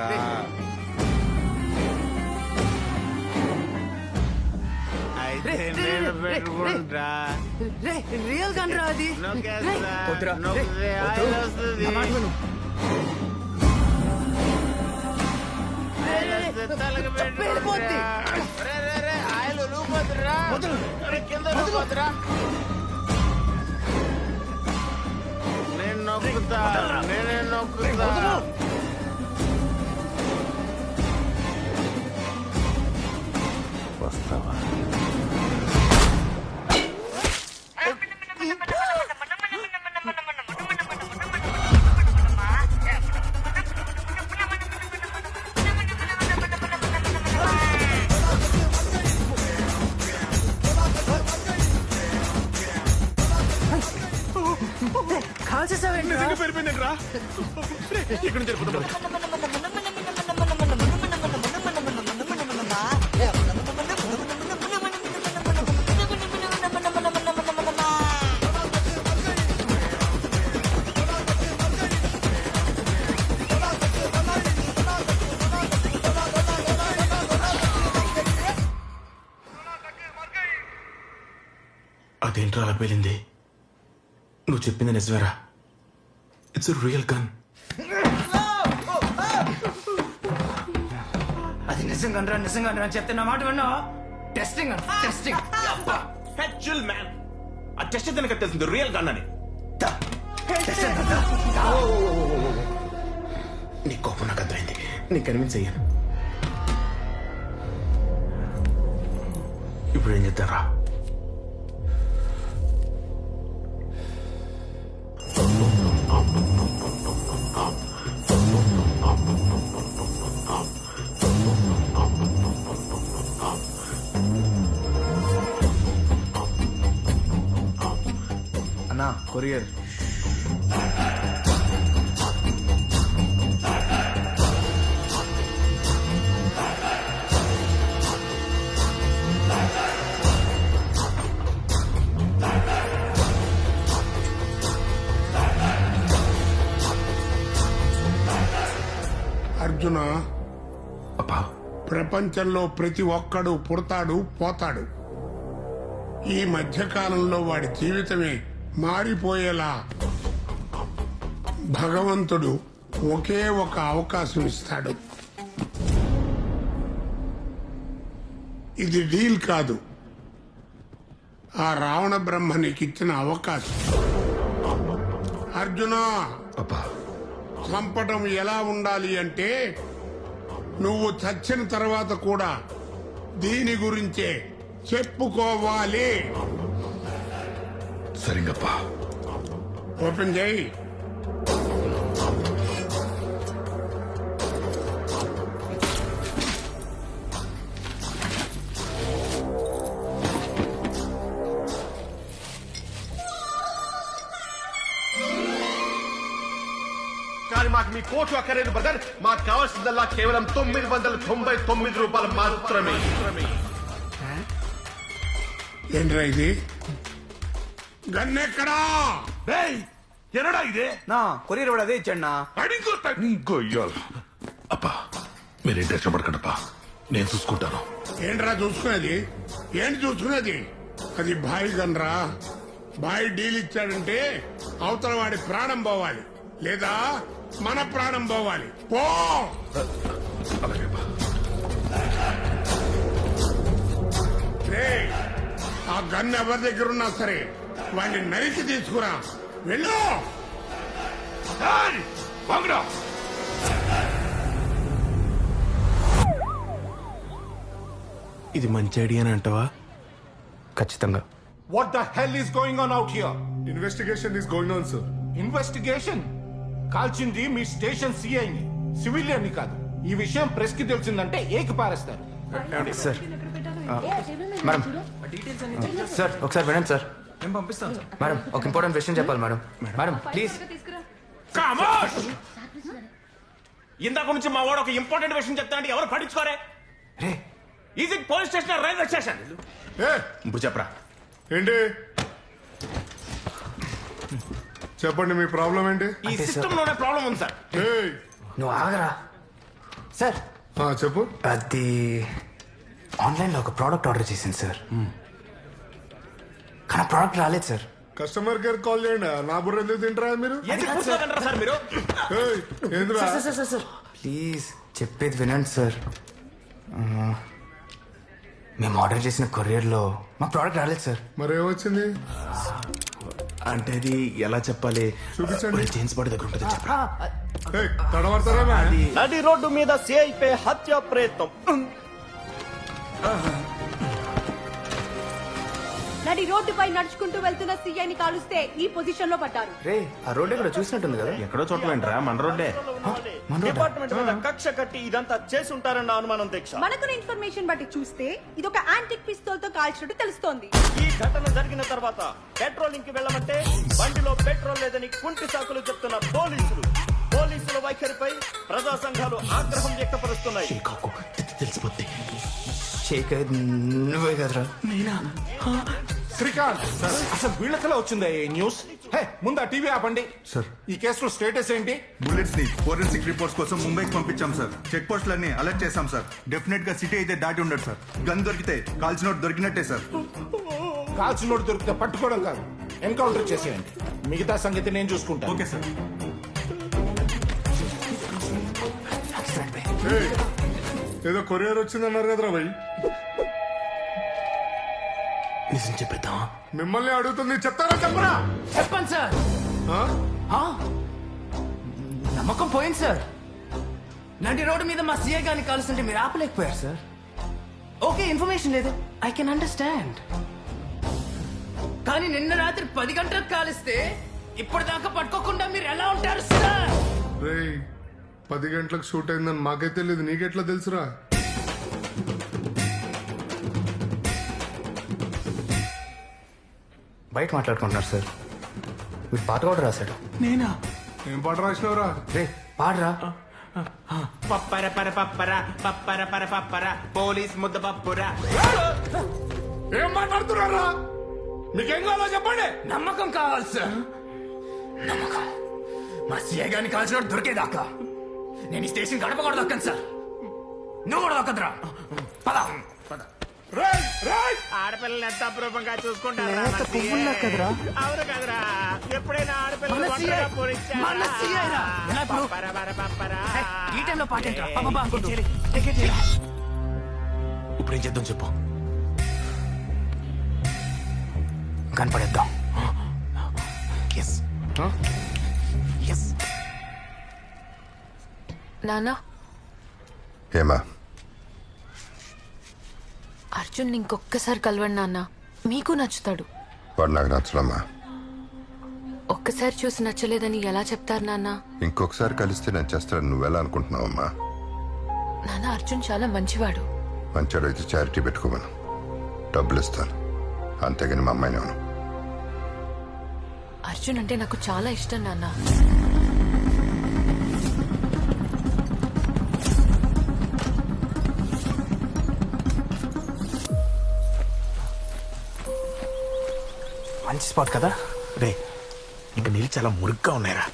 అయితే నేను పెట్టుకుంటా. రియల్ గన్ రా అది. నొక్కేస్తా. నొక్కితే ఆయిల్ వస్తుంది. ఆయిల్ వస్తే తలకు పెట్టుకుంటా. ఆయిల్ లూపోతురా. కింద లూపోతురా. నేను నొక్కుతా. నేనే నొక్కుతా. వస్తావా? పెరిపోయిందంట్రా. ఇక్కడ నుంచి వెళ్ళిపోతాం. అదేంట్రా అలా పేలింది? నువ్వు చెప్పింది నిజమేరా? It's real gun. అది నిజంగా నిజంగా చెప్తే నా మాట విన్నా. Testing testing. Chill man. ఆ టెస్ట్ అయితే నాకు తెలిసింది రియల్ గన్ అని. నీ కోపం నాకు అర్థమైంది. నీ కన్విన్స్ అయ్యాను. ఇప్పుడు ఏం చేద్దారా? అన్నా కొరియర్. అర్జున ప్రపంచంలో ప్రతి ఒక్కడు పుడతాడు పోతాడు. ఈ మధ్యకాలంలో వాడి జీవితమే మారిపోయేలా భగవంతుడు ఒకే ఒక అవకాశం ఇస్తాడు. ఇది డీల్ కాదు, ఆ రావణ బ్రహ్మ నీకిచ్చిన అవకాశం. అర్జున, చంపటం ఎలా ఉండాలి అంటే నువ్వు చచ్చిన తర్వాత కూడా దీని గురించే చెప్పుకోవాలి. సరిగప్పా. ఓపెన్ చేయి. కానీ మాకు మీ కోట్లు అక్కర్లేదు బ్రదర్. మాకు కావాల్సిందల్లా కేవలం 999 రూపాయలు మాత్రమే. ఏంట్రా ఇది? గన్నెక్కడా? ఎనడా ఇదే నా కొరియర్ కూడా అదే ఇచ్చండి. అప్పా మీరేం టెన్షన్ పడకండప్పా, నేను చూసుకుంటాను. ఏంట్రా చూసుకునేది? ఏంటి చూసుకునేది? అది బాయ్ గన్రా. బాయ్ డీల్ ఇచ్చాడంటే అవతల వాడి ప్రాణం పోవాలి, లేదా మన ప్రాణం పోవాలి. పో. ఆ గన్ ఎవరి దగ్గర ఉన్నా సరే వాడిని నరికి తీసుకురా. వెళ్ళు. ఇది మంచి ఐడియా అంటావా? ఖచ్చితంగా. What the hell is going on out here? Investigation is going on, sir. Investigation? కాల్చింది మీ స్టేషన్ సిఐని, సివిలియన్ ని కాదు. ఈ విషయం ప్రెస్ కి తెలిసిందంటే ఏకి పారేస్తారు. సార్ మేడం, సార్ ఒకసారి వినండి సార్. నేను పంపిస్తాను సార్. మేడం ఒక ఇంపార్టెంట్ విషయం చెప్పాలి మేడం. Madam please. ఇందాక నుంచి మా వాడు ఒక ఇంపార్టెంట్ విషయం చెప్తా అంటే ఎవరు పట్టించుకోరే? Is it police station, railway station? చెప్పరా. ఏంటి చెప్పండి, మీ ప్రాబ్లం ఏంటి? ఈ సిస్టమ్ లోనే ప్రాబ్లం ఉంది సార్. నువ్వు ఆగరా సార్. చెప్పు. అది ఆన్లైన్లో ఒక ప్రోడక్ట్ ఆర్డర్ చేసింది సార్, కానీ ప్రోడక్ట్ రాలేదు సార్. కస్టమర్ కేర్ కాల్ చేయండి. నా బుర్ర ఎందుకు తింటారా మీరు? సార్ మీరు సార్ ప్లీజ్ చెప్పేది వినండి సార్. మేము ఆర్డర్ చేసిన కొరియర్లో మా ప్రోడక్ట్ రాలేదు సార్. మరేమొచ్చింది అంటే అది ఎలా చెప్పాలి? చూపించండి. జేమ్స్ బాడీ దగ్గర ఉంటుంది. తడబడతారా? నడి రోడ్డు మీద సిఐపై హత్య ప్రయత్నం. నడి రోడ్డుపై నడుచుకుంటూ వెళ్తున్న సీఐని కాలుస్తే ఈ పొజిషన్ లో పడ్డారు. రే ఆ రోడ్ ఎక్కడ చూసినట్టుంది కదా. ఎక్కడో చోట వెంట్రా, మన రోడ్డే. డిపార్ట్మెంట్ మీద కక్ష కట్టి ఇదంతా చేసి ఉంటారన్న అనుమానం దీక్ష. మనకున్న ఇన్ఫర్మేషన్ బట్టి చూస్తే ఇది ఒక యాంటిక్ పిస్తోల్ తో కాల్చినట్టు తెలుస్తోంది. ఈ ఘటన జరిగిన తర్వాత పెట్రోలింగ్ కి వెళ్ళమంటే బండిలో పెట్రోల్ లేదని కుంటి సాకులు చెప్తున్న పోలీసుల వైఖరిపై ప్రజా సంఘాలు ఆగ్రహం వ్యక్తపరుస్తున్నాయి. తెలిసిపోద్ది. నువ్వే కదరా? నేనా? శ్రీకాంత్ అసలు వీళ్ళకలా వచ్చిందా ఈ న్యూస్? ముందు ఆ టీవీ ఆపండి సార్. ఈ కేసులో స్టేటస్ ఏంటి? బుల్లెట్స్ ని ఫోరెన్సిక్ రిపోర్ట్స్ కోసం ముంబైకి పంపించాం సార్. చెక్ పోస్టులన్నీ అలర్ట్ చేశాం సార్. డెఫినెట్ గా సిటీ అయితే దాటి ఉండదు సార్. గన్ దొరికితే కాల్చినోట్ దొరికినట్టే సార్. కాల్చినోడు దొరికితే పట్టుకోవడం కాదు, ఎన్కౌంటర్ చేసేయండి. మిగతా సంగతి నేను చూసుకుంటాను. Okay sir. ఏదో కొరియర్ వచ్చిందన్నారు కదరా భయ్. నిజం చెప్పేద్దామా? మిమ్మల్ని అడుగుతుంది, చెప్తారా చెప్పరా? చెప్పండి సార్. నమ్మకం పోయింది సార్. నడి రోడ్డు మీద మా సీఏ గారిని కాలుస్తుంటే మీరు ఆపలేకపోయారు సార్. ఓకే ఇన్ఫర్మేషన్ లేదు, ఐ కెన్ అండర్స్టాండ్. కానీ నిన్న రాత్రి 10 గంటలకు కాలిస్తే ఇప్పటిదాకా పట్టుకోకుండా మీరు ఎలా ఉంటారు సార్? 10 గంటలకు షూట్ అయిందని మాకే తెలియదు, నీకెట్లా తెలుసురా? బయట మాట్లాడుకుంటున్నారు సార్. మీరు పాట కూడా రాశాడు. నేనా? ఏం పాట రాసినవరా? రే పాడరా. పప్పర పర పప్పర పప్పర పర పప్పర పోలీస్ ముద్ద పప్పురా. ఏం మాట్లాడుతున్నారా? మీకేం కావాలో చెప్పండి. నమ్మకం కావాలి సార్. నమ్మకం మా సీఏ గారిని కాల్చినట్టు దొరికేదాకా నేను ఈ స్టేషన్ గడప కూడా దొక్కను సార్. నువ్వు కూడా దొక్కదురా. పద. ఆడపిల్లలు ఎంత అపురూపంగా చూసుకుంటారు అవును కదరా. ఎప్పుడైనా ఆడపిల్లలు మన ఒంటరిగా CI. పోనిచ్చారా? మన CI రా. ఎలా ఇప్పుడు? పరపరపరపరా. ఈ టైంలో పాటేంట్రా? పాపా అనుకుంటూ. ఇప్పుడు ఏం చేద్దాం చెప్పు. కనపడేద్దాం. Yes yes. నానా ఏమా అర్జున్ ఇంకొక్కసారి కలవండి నాన్న, మీకు నచ్చుతాడు. వాడు నాకు నచ్చడమ్మా. ఒక్కసారి చూసి నచ్చలేదని ఎలా చెప్తారు నాన్న? ఇంకొకసారి కలిస్తే నేను చేస్తాను. నువ్వెలా అనుకుంటున్నావమ్మా? నాన్న అర్జున్ చాలా మంచివాడు. మంచాడు అయితే చారిటీ పెట్టుకోమను, డబ్బులు ఇస్తాను. అంతేగాని మా అమ్మాయిని అవును. అర్జున్ అంటే నాకు చాలా ఇష్టం నాన్న. మంచి స్పాట్ కదా రే. ఇంకా నీళ్ళు చాలా మురుగ్గా ఉన్నాయిరా.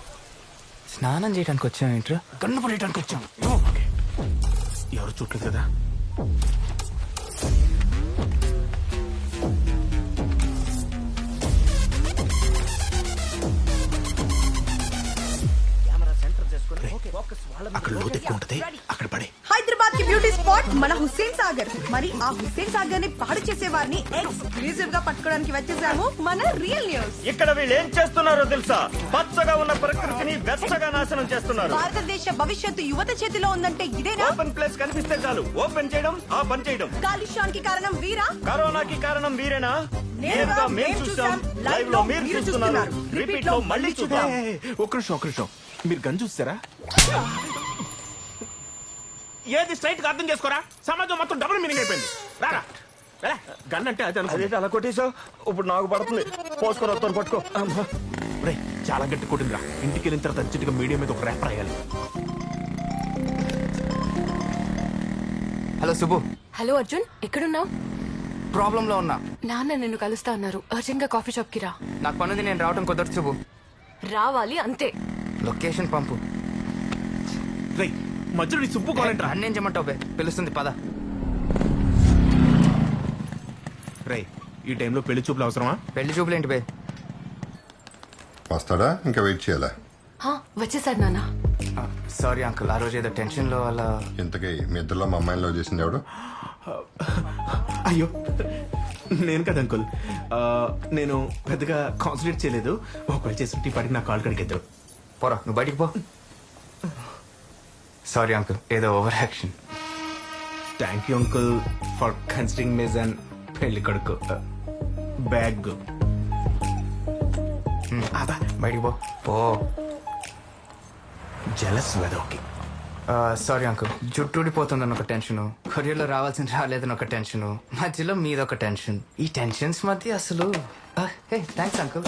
స్నానం చేయడానికి వచ్చాం ఏంట్రా? కన్ను పడేయడానికి వచ్చాం. ఎవరు చూడలేదు కదా. అక్కడ లోతు ఎక్కువ ఉంటది, అక్కడ పడే. హైదరాబాద్ కి బ్యూటీ స్పాట్ మన హుస్సేన్ సాగర్. మరి ఆ హుస్సేన్ సాగర్ ని పాడు చేసే వారిని ఎక్స్క్లూజివ్ గా పట్టుకోవడానికి వచ్చేసాము మన రియల్ న్యూస్. ఇక్కడ వీళ్ళు ఏం చేస్తున్నారో తెలుసా? పచ్చగా ఉన్న ప్రకృతిని వెచ్చగా నాశనం చేస్తున్నారు. భారతదేశ భవిష్యత్తు యువత చేతిలో ఉందంటే ఇదేనా? ఓపెన్ ప్లేస్ కనిపిస్తే చాలు ఓపెన్ చేయడం, ఆ బంద్ చేయడం. కాలుష్యానికి కారణం వీరా? కరోనాకి కారణం వీరేనా? నేరుగా మేము చూసాం, లైవ్ లో మీరు చూస్తున్నారు, రిపీట్ లో మళ్ళీ చూద్దాం. ఒక్క నిమిషం. మీరు గన్ చూస్తారా? ఏది స్ట్రైట్ గా అర్థం చేసుకోరా. సమాజం మొత్తం డబుల్ మీనింగ్ అయిపోయింది. రారా గన్ అంటే అది అదే అలా కొట్టేసావు. ఇప్పుడు నాకు పడుతుంది. పోసుకొని వస్తాను, పట్టుకో. రే చాలా గట్టి కొట్టిందిరా. ఇంటికి వెళ్ళిన తర్వాత అర్జెంట్గా మీడియా మీద ఒక ర్యాప్ రాయాలి. హలో సుబ్బు. హలో అర్జున్, ఎక్కడున్నావు? ప్రాబ్లం లో ఉన్నా. నాన్న నిన్ను కలుస్తా అన్నారు. అర్జెంట్ గా కాఫీ షాప్ కి రా. నాకు పనుంది, నేను రావడం కుదరదు సుబ్బు. రావాలి అంతే. లొకేషన్ పంపు. రే మధ్యలో నీ సుబ్బు కావాలంటరా? అన్నేం చేయమంటావు బే, పిలుస్తుంది పద. రే ఈ టైంలో పెళ్లి చూపులు అవసరమా? పెళ్లి చూపులు ఏంటి బే? వస్తాడా? ఇంకా వెయిట్ చేయాలా? వచ్చేసాడు నాన్న. సారీ అంకుల్, ఆ రోజు ఏదో టెన్షన్ లో అలా. ఇంతకీ మీ ఇద్దరులో మా అమ్మాయిని లవ్ చేసింది ఎవడు? అయ్యో నేను కదా అంకుల్. నేను పెద్దగా కాన్సన్ట్రేట్ చేయలేదు. ఒకవేళ చేస్తుంటే పాటికి నా కాల్ కడికి ఇద్దరు. పోరా నువ్వు బయటికి పో. సారీ అంకుల్, ఏదో over action. Thank you uncle for considering me as an పెళ్లి కొడుకు. బ్యాగ్ బయటికి పో. పో. జలస్ వెదోకి. సారీ అంకుల్, జుట్టు ఊడిపోతుందని ఒక టెన్షన్, కొరియర్లో రావాల్సిన రాలేదని ఒక టెన్షన్, మధ్యలో మీదొక టెన్షన్. ఈ టెన్షన్స్ మధ్య అసలు థ్యాంక్స్ అంకుల్.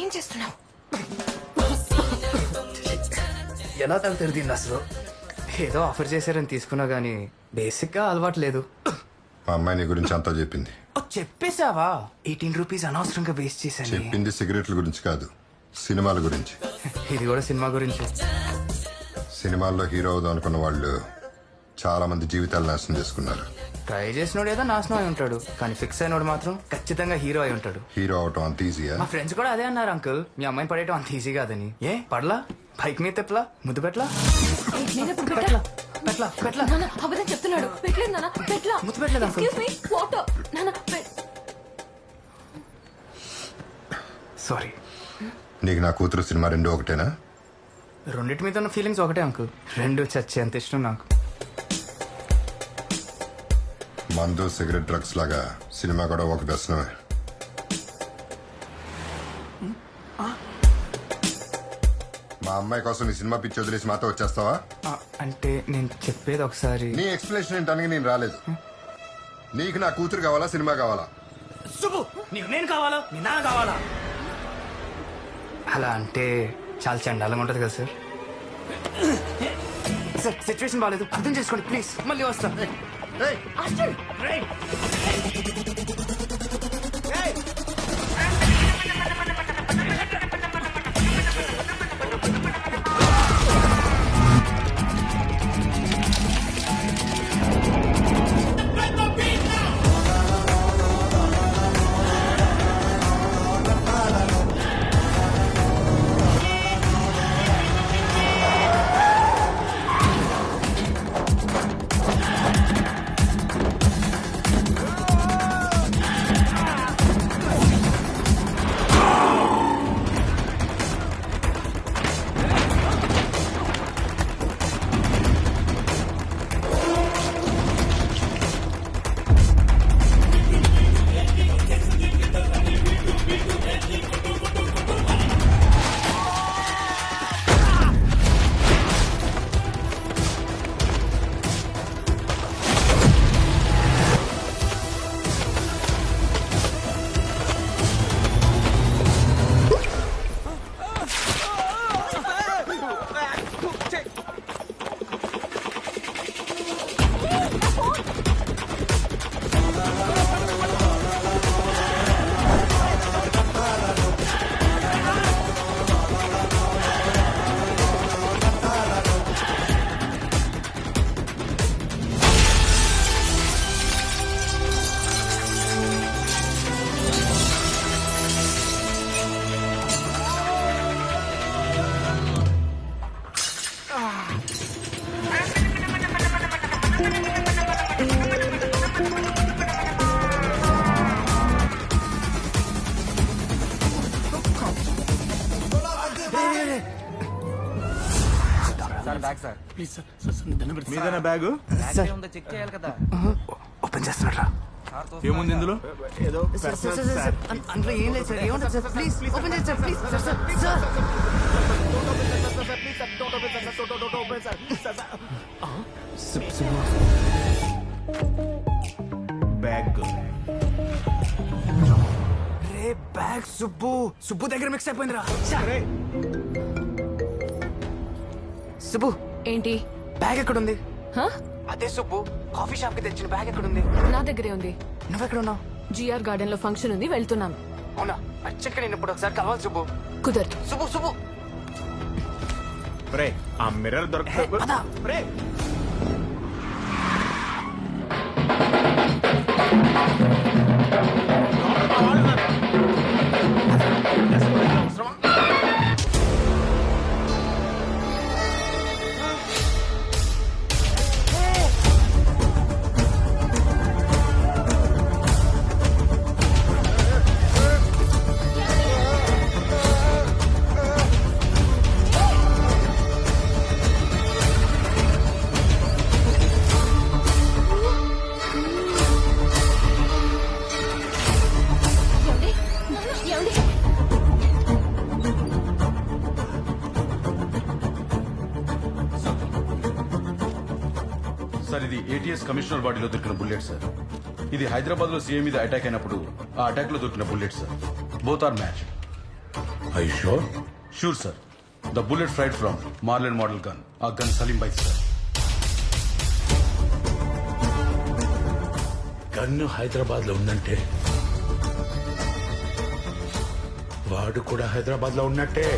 ఏం చేస్తున్నావు? ఎలా తగ్గుతుంది అసలు? ఏదో ఆఫర్ చేశారని తీసుకున్నా గానీ బేసిక్ గా అలవాటు లేదు. మా అమ్మాయి నీ గురించి అంతా చెప్పింది. చెప్పేశావా? 18 రూపీస్ అనవసరంగా వేస్ట్ చేశాను. చెప్పింది సిగరెట్ల గురించి కాదు, సినిమాల గురించి. ఇది కూడా సినిమా గురించి. సినిమాల్లో హీరో అవుదాం అనుకున్న వాళ్ళు చాలా మంది జీవితాలు నాశనం చేసుకున్నారు. ట్రై చేసినోడు ఏదో నాశనం అయి ఉంటాడు, కానీ ఫిక్స్ అయినోడు మాత్రం ఖచ్చితంగా హీరో అయి ఉంటాడు. హీరో అవటం అంత ఈజీయా? మా ఫ్రెండ్స్ కూడా అదే అన్నారు అంకుల్, మీ అమ్మాయిని పడేయటం అంత ఈజీ కాదని. ఏ పడలా? బైక్ మీద తెప్పలా? ముద్దు పెట్లా? పెట్లా? అబద్ధం చెప్తున్నాడు. పెట్టలేదు నాన్న, పెట్లా. ముద్దు పెట్టలేదు అంకుల్. Excuse me, water. నాన్న సారీ. నీకు నా కూతురు సినిమా రెండు ఒకటేనా? రెండింటి మీద ఉన్న ఫీలింగ్స్ ఒకటే అంకుల్, రెండు చచ్చే అంత ఇష్టం నాకు. మందు సిగరెట్ డ్రగ్స్ లాగా సినిమా కూడా ఒక వ్యసనమే. మా అమ్మాయి కోసం నీ సినిమా పిచ్చి వదిలేసి మాతో వచ్చేస్తావా? అంటే నేను చెప్పేది ఒకసారి. నీ ఎక్స్ప్లెనేషన్ ఏంటని నేను రాలేదు. నీకు నా కూతురు కావాలా, సినిమా కావాలా? శుభు, నీకు నేను కావాలా, నీ నాన్న కావాలా? అలా అంటే చాలా చండాలంగా ఉంటది కదా సార్. సార్ సిచ్యువేషన్ బాగాలేదు, అర్థం చేసుకోండి ప్లీజ్. మళ్ళీ వస్తా. ప్లీజ్ సార్ మీదేనా బ్యాగు చెక్ చేయాలి కదా. ఓపెన్ చేస్తున్నారా? ఏముంది ఇందులో? ఏదో అందులో ఏం లేదు సార్. ఏముంటుంది సార్? ప్లీజ్ ఓపెన్ చేయండి sir. Please sir sir sir. Bag ray bag Subbu దగ్గర మిక్స్ అయిపోయిందిరా. సుబ్బు ఏంటి బ్యాగ్ ఎక్కడుంది? హ? అదే సుబ్బు కాఫీ షాప్ కి తెచ్చిన బ్యాగ్ ఎక్కడుంది? నా దగ్గరే ఉంది. నువ్వెక్కడ ఉన్నావు? జిఆర్ గార్డెన్ లో ఫంక్షన్ ఉంది, వెళ్తున్నాం. అవునా? అర్జెంట్గా నేను ఇప్పుడు ఒకసారి కలవాలి సుబ్బు. కుదరదు. సుబ్బు రే ఆ మిర్రర్ దొరకదు. రే సార్ ఇది ఏటీఎస్ కమిషనర్ బాడీలో దొరికిన బుల్లెట్ సార్. ఇది హైదరాబాద్ లో సీఎం మీద అటాక్ అయినప్పుడు ఆ అటాక్ లో దొరికిన bullet sir. Both are match. I sure? Sure sir. The bullet fired from marlin model gun. ఆ gun Salim bike sir. Gun Hyderabad లో ఉందంటే వాడు కూడా హైదరాబాద్ లో ఉన్నట్టే.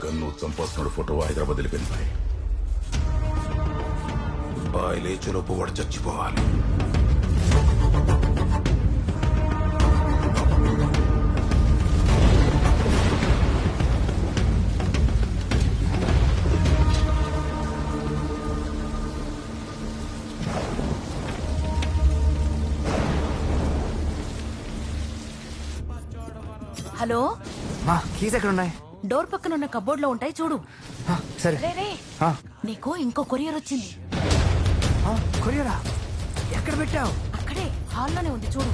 గన్ను చంపాల్సిన ఫోటో హైదరాబాద్ వెళ్ళిపోయింది బాయ్. బాయ్ లేచేలోపు వాడు చచ్చిపోవాలి. హలో, మా కీస్ ఎక్కడ ఉన్నాయి? డోర్ పక్కన ఉన్న కబోర్డ్ లో ఉంటాయి చూడు. సరే. రే రే, నీకు ఇంకో కొరియర్ వచ్చింది. కొరియరా? ఎక్కడ పెట్టావు? అక్కడే హాల్లోనే ఉంది చూడు.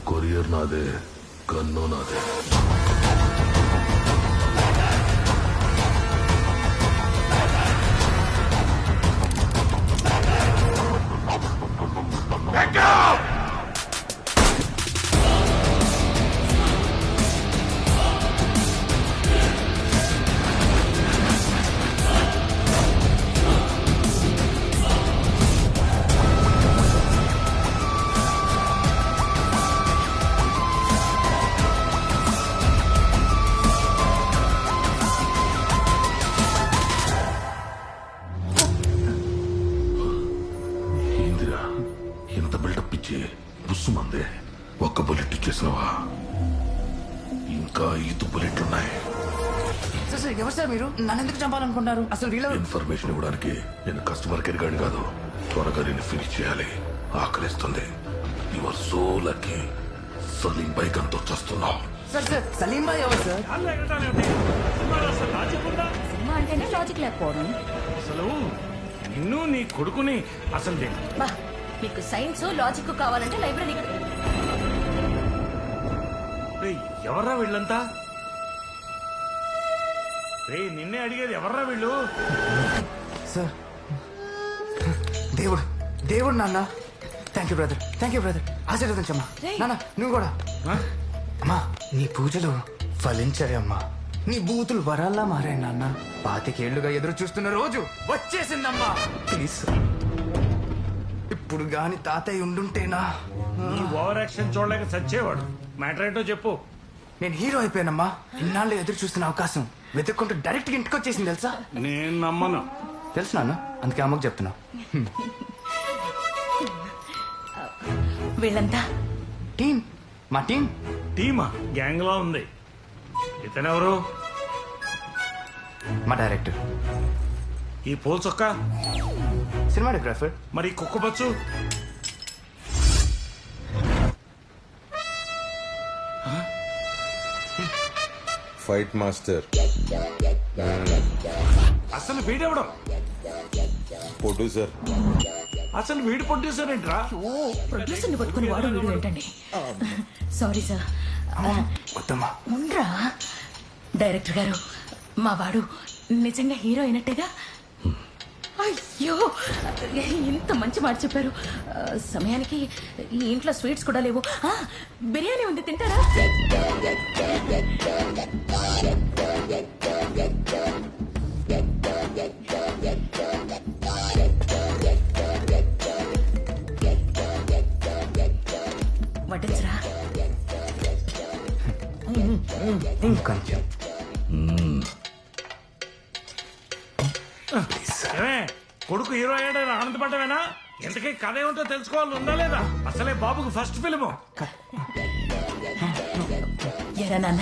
కొరియర్ నాదే, గన్ను నాదే. చేసినావా? ఇంకా 5 బుల్లెట్లున్నాయి. సార్ ఎవరు సార్ మీరు? నన్ను ఎందుకు చంపాలనుకుంటున్నారు? అసలు వీళ్ళ ఇన్ఫర్మేషన్ ఇవ్వడానికి నేను కస్టమర్ కేర్ గాని కాదు. త్వరగా నేను ఫినిష్ చేయాలి, ఆకలిస్తుంది. You are so lucky. Salim by గన్తో చేస్తున్నావు. సార్ సార్ సలీం భాయ్ ఎవరు సార్? సినిమా అంటేనే లాజిక్ లేకపోవడం. అసలు నిన్ను నీ కొడుకుని అసలు బా, మీకు సైన్స్ లాజిక్ కావాలంటే లైబ్రరీ. ఎవర్రా వీళ్ళంతా? రే నిన్నే అడిగేది, ఎవర్రా వీళ్ళు? సార్ దేవుడు దేవుడు నాన్న. Thank you brother, thank you brother. ఆశీర్వదించమ్మా. నాన్న నువ్వు కూడా. అమ్మా నీ పూజలు ఫలించాయి అమ్మా. నీ బూతులు వరాల్లా మారాయి నాన్న. 25 ఏళ్లుగా ఎదురు చూస్తున్న రోజు వచ్చేసిందమ్మా. ప్లీజ్ ఇప్పుడు గాని తాతయ్య ఉండుంటేనా? నీ ఓవర్ యాక్షన్ చూడలేక చచ్చేవాడు. మ్యాటర్ ఏంటో చెప్పు. నేను హీరో అయిపోయానమ్మా. ఇన్నాళ్ళు ఎదురు చూస్తున్న అవకాశం వెతుక్కుంటూ డైరెక్ట్ గా ఇంటికి వచ్చేసింది తెలుసా? నేను నమ్మను. తెలుసు నాన్న, అందుకే అమ్మకు చెప్తున్నా. వీళ్ళంతా టీం, మా టీం. టీమా? గ్యాంగ్ లో ఉంది. ఇతనెవరు? మా డైరెక్టర్. ఈ పూల చొక్క? సినిమాటోగ్రాఫర్. మరి కుక్కబచ్చు? Fight master. అసలు వీడెవడం? ప్రొడ్యూసర్. అసలు వీడు ప్రొడ్యూసర్ ఏంట్రా? ప్రొడ్యూసర్ ని పట్టుకుని వాడు వీడు ఏంటండి? Sorry sir. ఉండ్రా డైరెక్టర్ గారు, మా వాడు నిజంగా హీరో అయినట్టేగా? అయ్యో ఇంత మంచి మాట చెప్పారు. సమయానికి ఈ ఇంట్లో స్వీట్స్ కూడా లేవు. బిర్యానీ ఉంది, తింటారా? వడ్డించరా? ఇంకొంచెం. కొడుకు హీరో అయ్యాడని ఆనందపడ్డవేనా? ఎంతకీ కథ ఏమిటో తెలుసుకోవాలి, ఉందా లేదా? అసలే బాబుకు ఫస్ట్ ఫిల్మ్. ఎరా నాన్న,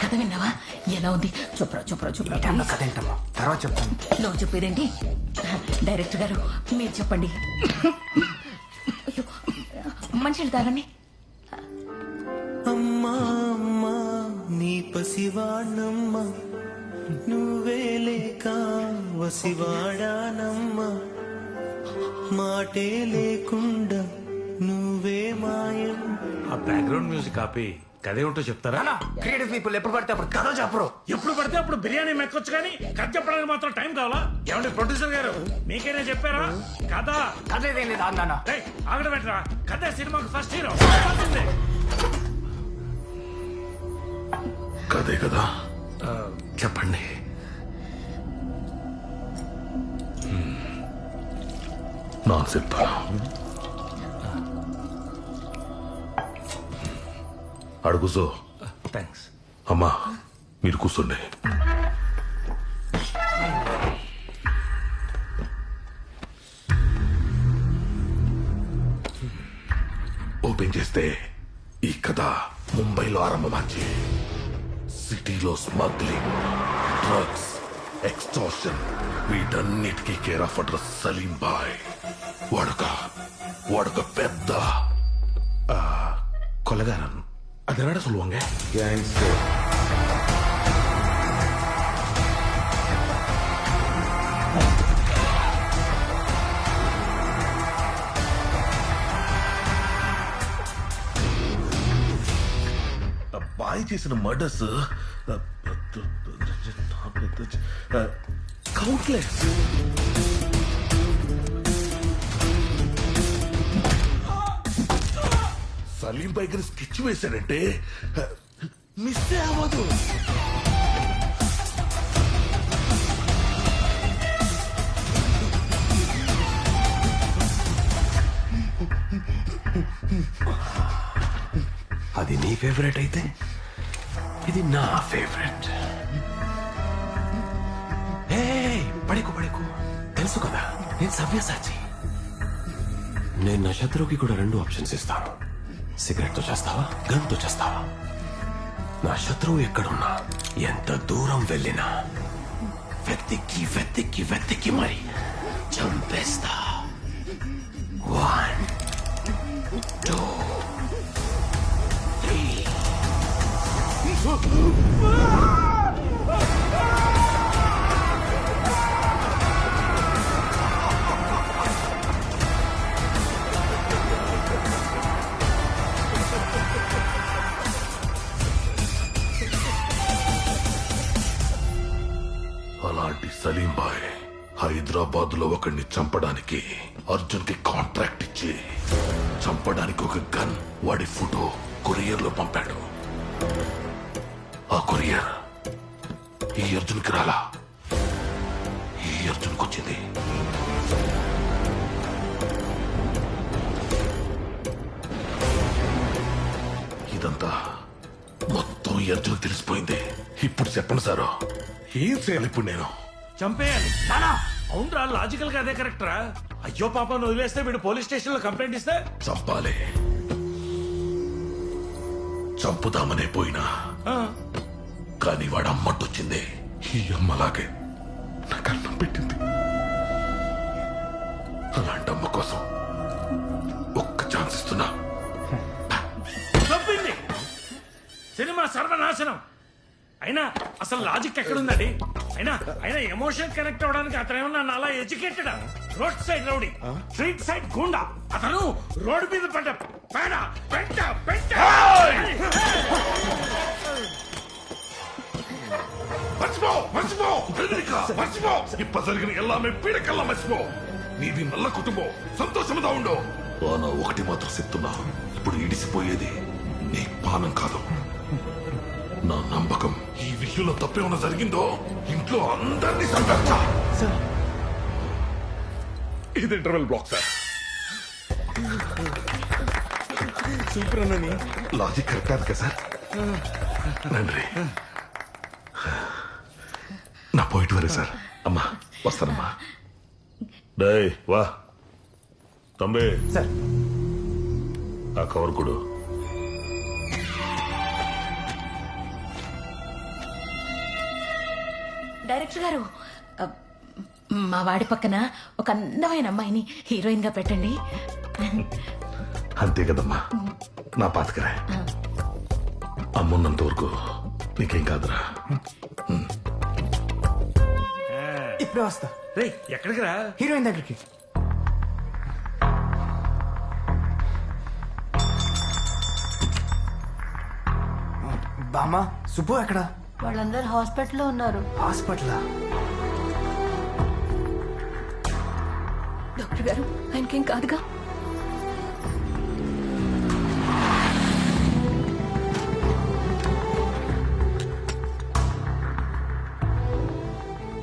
కథ విన్నావా? ఎలా ఉంది? చూపరా చూపరా చూపరా. కథ ఏంటమ్మా? తర్వాత చెప్తాను. నువ్వు చెప్పేదేంటి? డైరెక్టర్ గారు మీరు చెప్పండి. అయ్యో, మంచిది తాగండి. అమ్మా అమ్మా నీ పసివాణమ్మ, నువ్వే లేక వసివాడానమ్మ, మాటే లేకుండా నువ్వే మాయం. ఆ బ్యాక్గ్రౌండ్ మ్యూజిక్ ఆపి కథ ఏమిటో చెప్తారా? క్రియేటివ్ పీపుల్ ఎప్పుడు పడితే అప్పుడు కథ చెప్పరు. ఎప్పుడు పడితే అప్పుడు బిర్యానీ మెక్కొచ్చు కానీ కథ చెప్పడానికి మాత్రం టైం కావాలా? ఏమండి ప్రొడ్యూసర్ గారు, మీకేనే చెప్పారా కథ? కథ ఏదేం లేదు నాన్న. ఆగడం పెట్టరా? కథ సినిమాకి ఫస్ట్ హీరో. కదే కదా, చెప్పండి. నాకు చెప్తాను. అడుగుసో. థ్యాంక్స్. అమ్మా మీరు కూర్చోండి. ఓపెన్ చేస్తే ఈ కథ ముంబైలో ఆరంభమాచి సిటీలో స్మగ్లింగ్, డ్రగ్స్, ఎక్స్టార్షన్ వీటన్నిటికీ care of address Salim bhai. వాడొక పెద్ద కొలగారన్. அதனால சொல்லுவாங்க கேங்ஸ்டர். బాయ్ చేసిన మర్డర్స్ కౌంట్లెస్. సలీం పైకి స్కెచ్ వేశాడంటే మిస్ అవ్వదు. అది నీ ఫేవరెట్ అయితే ఇది నా ఫేవరెట్. పడికో పడికో, తెలుసు కదా నేను సవ్యసాచి. నేను నా శత్రువుకి కూడా 2 ఆప్షన్స్ ఇస్తాను. సిగరెట్తో చేస్తావా, గన్తో చేస్తావా? నా శత్రువు ఎక్కడున్నా, ఎంత దూరం వెళ్ళినా వెతికి వెతికి వెతికి మరి చంపేస్తా. 1 2 3 అలాంటి సలీం బాయ్ హైదరాబాద్ లో ఒకడిని చంపడానికి అర్జున్ కి కాంట్రాక్ట్ ఇచ్చి చంపడానికి ఒక గన్ వాడి ఫోటో కొరియర్ లో పంపాడు. ఆ కొరియర్ ఈ అర్జున్ కి రాలా, ఈ అర్జున్ కి వచ్చింది. ఇదంతా మొత్తం ఈ అర్జున్ తెలిసిపోయింది. ఇప్పుడు చెప్పండి సారు, ఏం చేయాలి ఇప్పుడు నేను? చంపేయాలి. అవునరా, లాజికల్ గా అదే కరెక్ట్ రా. అయ్యో పాపను వదిలేస్తే వీడు పోలీస్ స్టేషన్ లో కంప్లైంట్ ఇస్తే చంపాలి. చంపుదామనే పోయినా కానీ వాడు అమ్మటొచ్చింది. ఈ అమ్మలాగే నాకు అన్నం పెట్టింది. అలాంటి అమ్మ కోసం ఒక్క ఛాన్స్ ఇస్తున్నా. చంపింది. సినిమా సర్వనాశనం. అయినా అసలు లాజిక్ ఎక్కడుందండి? అయినా అయినా ఎమోషన్ కనెక్ట్ అవడానికి అతను ఏమన్నా నాలా educated? Road side rowdy, street side గుండా. అతను రోడ్డు మీద పడ్డ పేడ పెంట పెంట. మర్చిపో మర్చిపో మర్చిపో. ఇప్ప జరిగిన ఎల్లామే పీడకల్లా మర్చిపో. నీది నల్ల కుటుంబం, సంతోషముగా ఉండు. నా ఒకటి మాత్రం చెప్తున్నా, ఇప్పుడు ఇడిసిపోయేది నీ పానం కాదు, నా నమ్మకం. ఈ విషయంలో తప్పేమన్నా జరిగిందో ఇంట్లో అందరినీ చంపేస్తా. ఇది ఇంటర్వెల్ బ్లాక్ సార్. సూపర్ అన్నని లాజిక్ కరెక్ట్ కదా సార్? నండి నా పోయిట్ వరే సార్. అమ్మా వస్తానమ్మా. డై వా తమ్మి సార్, ఆ కవర్ కొడు. డైరెక్టర్ గారు, మా వాడి పక్కన ఒక అందమైన అమ్మాయిని హీరోయిన్ గా పెట్టండి. అంతే కదమ్మా, నా పాతకరే. అమ్మున్నంత వరకు నీకేం కాదురా. ఇప్పుడే వస్తా. రే ఎక్కడికి రా? హీరోయిన్ దగ్గరికి. బామ్మ, సుబ్బు ఎక్కడ? వాళ్ళందరూ హాస్పిటల్లో ఉన్నారు. హాస్పిటల్? డాక్టర్ గారు, ఆయనకేం కాదుగా?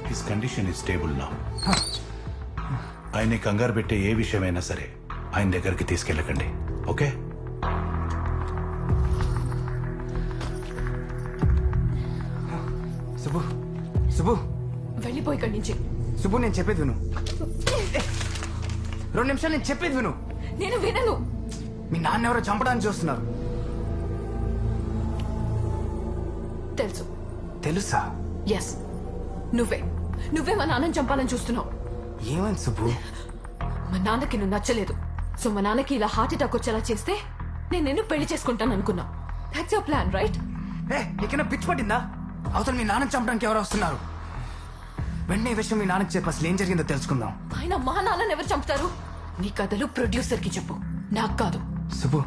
His condition is stable now. ఆయన్ని కంగారు పెట్టే ఏ విషయమైనా సరే ఆయన దగ్గరికి తీసుకెళ్ళకండి, ఓకే? సుబ్బు, సుబ్బు వెళ్ళిపోయి ఇక్కడి నుంచి. సుబ్బు, నేను చెప్పేది విను. 2 నిమిషాలు నేను చెప్పేది విను. నేను వినను. మీ నాన్న ఎవరో చంపడానికి చూస్తున్నారు. తెలుసు. తెలుసా? ఎస్, నువ్వే మా నాన్నని చంపాలని చూస్తున్నావు. ఏమైంది సుబ్బు? మా నాన్నకి నువ్వు నచ్చలేదు, సో మా నాన్నకి ఇలా హార్ట్ అటాక్ వచ్చేలా చేస్తే నేను నిన్ను పెళ్లి చేసుకుంటాను అనుకున్నా. That's your plan, right? ఎక్కడ పిచ్చి పట్టిందా? అవతల మీ నాన్న చంపడానికి ఎవరు వస్తున్నారు? వెంటనే ఈ విషయం మీ నాన్నకి చెప్పి అసలు ఏం జరిగిందో తెలుసుకుందాం. ఆయన మా నాన్నని ఎవరు చంపుతారు? నీ కథలు ప్రొడ్యూసర్ కి చెప్పు, నాకు కాదు. Subbu,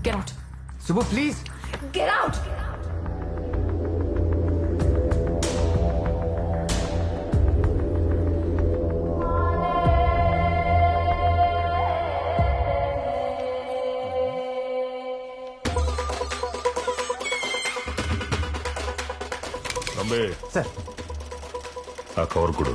get out. Subbu please get out. Sir, ఆ కవర్ కొడు.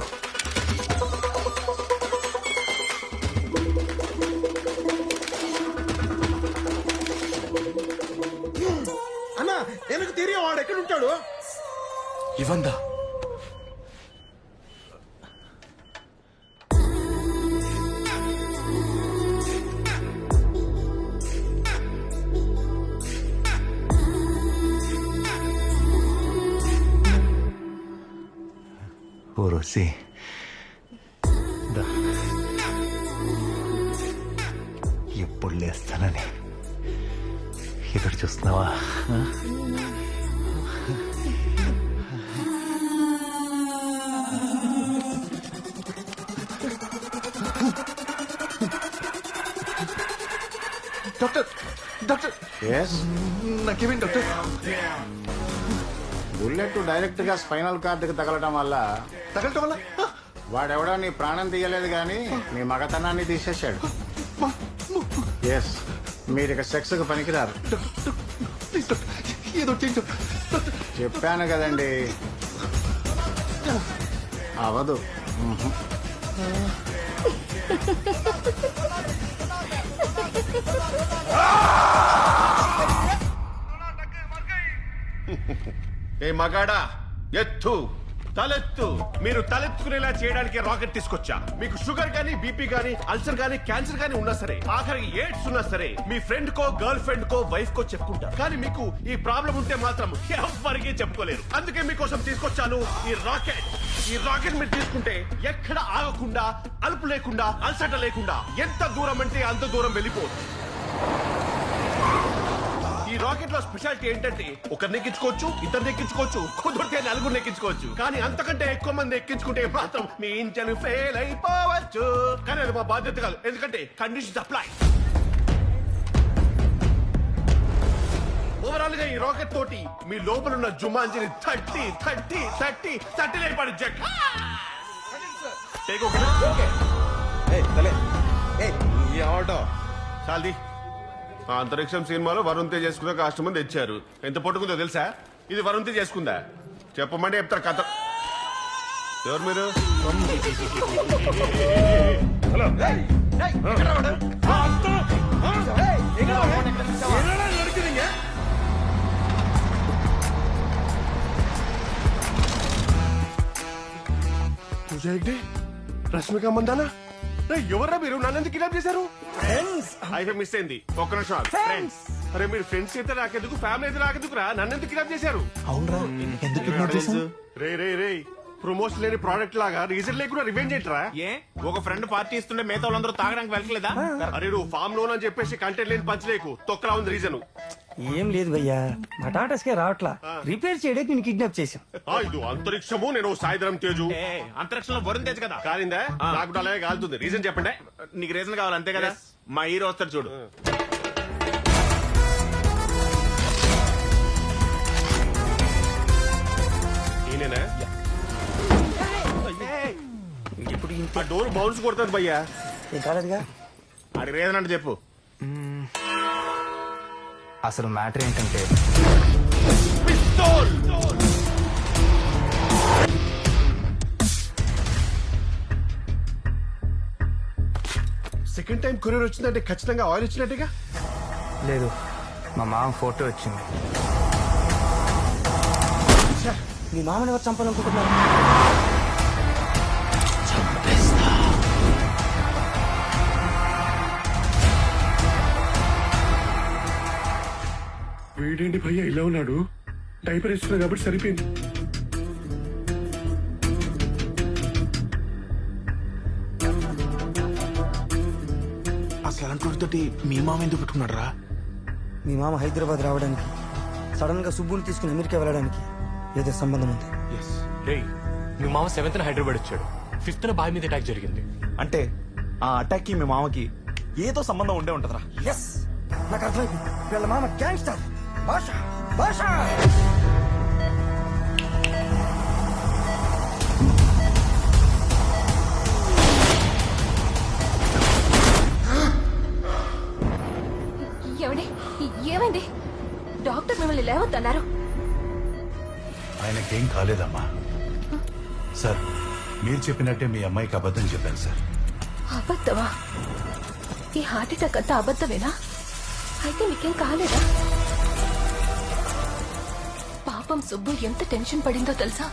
అన్నా వెనక్కి తిరిగి వాడు ఎక్కడుంటాడు? ఇవందా ఓరోసి ఎప్పుడు లేస్తానని ఎదురు చూస్తున్నావా? డాక్టర్ డాక్టర్ నాకేమైంది డాక్టర్? బుల్లెట్ డైరెక్ట్ గా స్పైనల్ కార్డుకి తగలటం వల్ల వాడెవడో నీ ప్రాణం తీయలేదు కానీ నీ మగతనాన్ని తీసేశాడు. ఎస్, మీరు ఇక సెక్స్ కు పనికిరారు. చెప్పాను కదండి, అవదు. ఏ మగాడా, ఎత్తు తలెత్తు. మీరు తలెత్తుకునేలా చేయడానికి రాకెట్ తీసుకొచ్చా. మీకు షుగర్ గానీ, బీపీ గానీ, అల్సర్ గానీ, క్యాన్సర్ గానీ ఉన్నా సరే, ఆఖరికి ఎయిడ్స్ ఉన్నా సరే, మీ ఫ్రెండ్ కో, గర్ల్ ఫ్రెండ్ కో, వైఫ్ కో చెప్పుకుంటారు. కానీ మీకు ఈ ప్రాబ్లం ఉంటే మాత్రం ఎవరికి చెప్పుకోలేరు. అందుకే మీకోసం తీసుకొచ్చాను ఈ రాకెట్. ఈ రాకెట్ మీరు తీసుకుంటే ఎక్కడ ఆగకుండా, అలుపు లేకుండా, అలసట లేకుండా ఎంత దూరం అంటే అంత దూరం వెళ్ళిపోదు. ఈ రాకెట్ లో స్పెషాలిటీ ఏంటంటే ఒకరిని ఎక్కించుకోవచ్చు, ఇద్దరిని ఎక్కించుకోవచ్చు, కుదిరితే నలుగురిని ఎక్కించుకోవచ్చు. కానీ అంతకంటే ఎక్కువ మంది ఎక్కించుకుంటే మాత్రం మీ ఇంజన్ ఫెయిల్ అయిపోవచ్చు. కానీ అది మా బాధ్యత కాదు, ఎందుకంటే కండిషన్స్ అప్లై. ఓవరాల్ గా ఈ రాకెట్ తోటి మీ లోపల ఉన్న జుమాంజిని 30 లేపాడు జక్. చాలది. ఆ అంతరిక్షం సినిమాలో వరుణ్ తేజ్ చేసుకున్న కాస్ట్యూమ్ తెచ్చారు. ఎంత పట్టుకుందో తెలుసా? ఇది వరుణ్ తేజ్ చేసుకుందా? చెప్పమంటే చెప్తారు కథ. ఎవరు మీరు? రష్మిక మందానా? ఎవరా మీరు? నన్ను కిడ్నాప్ చేశారు? అయితే మిస్ అయింది. ఒక్క నిమిషం. ఫ్రెండ్స్. అరే మీరు ఫ్రెండ్స్ అయితే నాకెందుకు, ఫ్యామిలీ అయితే నాకెందుకురా? నన్ను ఎందుకు కిడ్నాప్ చేశారు? అవునరా, ఎందుకు కిడ్నాప్ చేశారు? రే ప్రమోషన్ లేని ప్రోడక్ట్ లాగా రీజన్ లేకుండా రివెంజ్ ఏంట్రా? ఏ ఒక ఫ్రెండ్ పార్టీ ఇస్తుంటే మిగతా వాళ్ళందరూ తాగడానికి వెళ్ళలేదా? అరే నువ్వు ఫామ్ లోన్ అని చెప్పేసి కంటెంట్ లేని పంచలేకు. తొక్కలా ఉంది రీజన్. ఏం లేదు భయ్యా, మటాటస్కే రావట్లా. రిపేర్ చేయడానికి నేను కిడ్నాప్ చేశాం. ఇది అంతరిక్షము, నేను సాయంత్రం తేజు. అంతరిక్షంలో వరుణ్ తేజ్ కదా. కాలిందా? నాకు అలాగే కాలుతుంది. రీజన్ చెప్పండి. నీకు రీజన్ కావాలి అంతే కదా. మా హీరో వస్తాడు చూడు. ఈయనేనా? ఇప్పుడు ఆ డోర్ బౌన్స్ కొడుతుంది భయ్యా. ఏం కాలేదుగా. అది రీజన్ అంటే చెప్పు. అసలు మ్యాటర్ ఏంటంటే సెకండ్ టైం కొరియర్ వచ్చిందంటే ఖచ్చితంగా ఆయిల్ వచ్చినట్టుగా. లేదు, మా మామ ఫోటో వచ్చింది. మీ మామని ఎవరు చంపాలనుకుంటున్నారు? వీడేంటి భయ్యా ఇలా ఉన్నాడు? డైపర్ ఇస్తున్నా కాబట్టి సరిపోయింది. అసలు అలాంటి మీ మామ ఎందుకు పెట్టుకున్నాడు రా? మీ మామ హైదరాబాద్ రావడానికి, సడన్ గా సుబ్బుని తీసుకుని అమెరికా వెళ్ళడానికి ఏదో సంబంధం ఉంది. మీ మామ 7th హైదరాబాద్ వచ్చాడు. 5th బాయ్ మీద అటాక్ జరిగింది. అంటే ఆ అటాక్ కి మీ మామకి ఏదో సంబంధం ఉండే ఉంటదిరా. ఎస్, నాకు అర్థమైంది. వీళ్ళ మామ గ్యాంగ్స్టర్. భాష భాష ఏమైంది? డాక్టర్ మిమ్మల్ని లేవద్దన్నారు. ఆయనకేం కాలేదమ్మా. సార్, మీరు చెప్పినట్టే మీ అమ్మాయికి అబద్ధం చెప్పాను సార్. అబద్ధమా? ఈ హార్ట్ అటాక్ అంతా అబద్ధమేనా? అయితే మీకేం కాలేదా? పాపం సుబ్బు ఎంత టెన్షన్ పడిందో తెలుసా?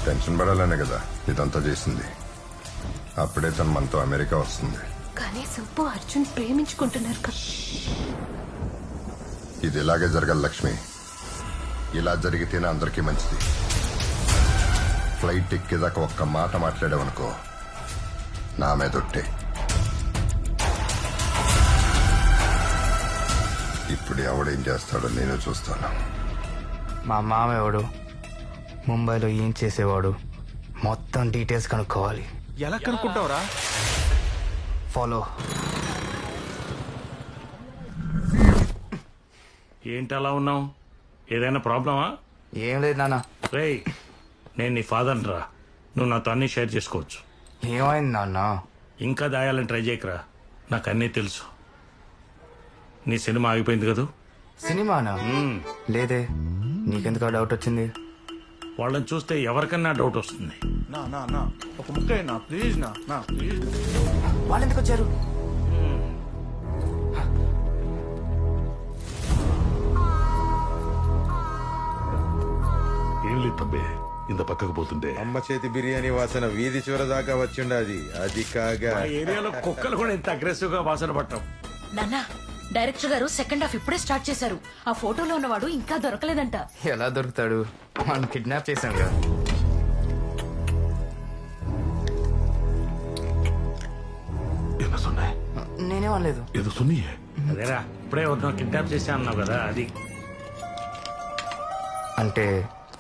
టెన్షన్ పడాలనే కదా ఇదంతా చేసింది. అప్పుడే తను మనతో అమెరికా వస్తుంది. కానీ సుబ్బు అర్జున్ ప్రేమించుకుంటున్నారు కదా. ఇది ఇలాగే జరగాలి లక్ష్మి. ఇలా జరిగితేనే అందరికీ మంచిది. ఫ్లైట్ ఎక్కేదాకా ఒక్క మాట మాట్లాడావనుకో నా మీదొట్టే. ఇప్పుడు ఎవడేం చేస్తాడో నేను చూస్తాను. మా మామ ఎవడు, ముంబైలో ఏం చేసేవాడు, మొత్తం డీటెయిల్స్ కనుక్కోవాలి. ఎలా కనుక్కుంటావురా? ఫాలో. ఏంటి అలా ఉన్నావు? ఏదైనా ప్రాబ్లమా? ఏం లేదు నాన్న. రేయ్, నేను నీ ఫాదర్ రా. నువ్వు నాతో అన్నీ షేర్ చేసుకోవచ్చు. ఏమైంది నాన్న? ఇంకా దాయాలని ట్రై చేయకరా, నాకు అన్నీ తెలుసు. నీ సినిమా ఆగిపోయింది కదూ? సినిమానా? లేదే, నీకెందుకు డౌట్ వచ్చింది? వాళ్ళని చూస్తే ఎవరికన్నా డౌట్ వస్తుంది. నా నా నా ఒక ముక్క నా ప్లీజ్ నా నా ప్లీజ్. వాళ్ళు ఎందుకు వచ్చారు? ఏం లేదు తబ్బే, ఇంత పక్కకు పోతుంటే అమ్మ చేతి బిర్యానీ వాసన వీధి చివర దాకా వచ్చిండది. అది కాగా ఆ ఏరియాలో కుక్కలు కూడా ఇంత అగ్రెసివ్ గా వాసన పట్టం. నాన్న, డైరెక్టర్ గారు సెకండ్ హాఫ్ ఇప్పుడే స్టార్ట్ చేశారు. ఆ ఫోటోలో ఉన్నవాడు ఇంకా దొరకలేదంట. ఎలా దొరుకుతాడు? మనం కిడ్నాప్ చేశాం కదా. నేనే అనలేదు. ఏదో సున్నీయే. అదేరా, ఇప్పుడే వద్దాం కిడ్నాప్ చేసా అన్నావు కదా, అది. అంటే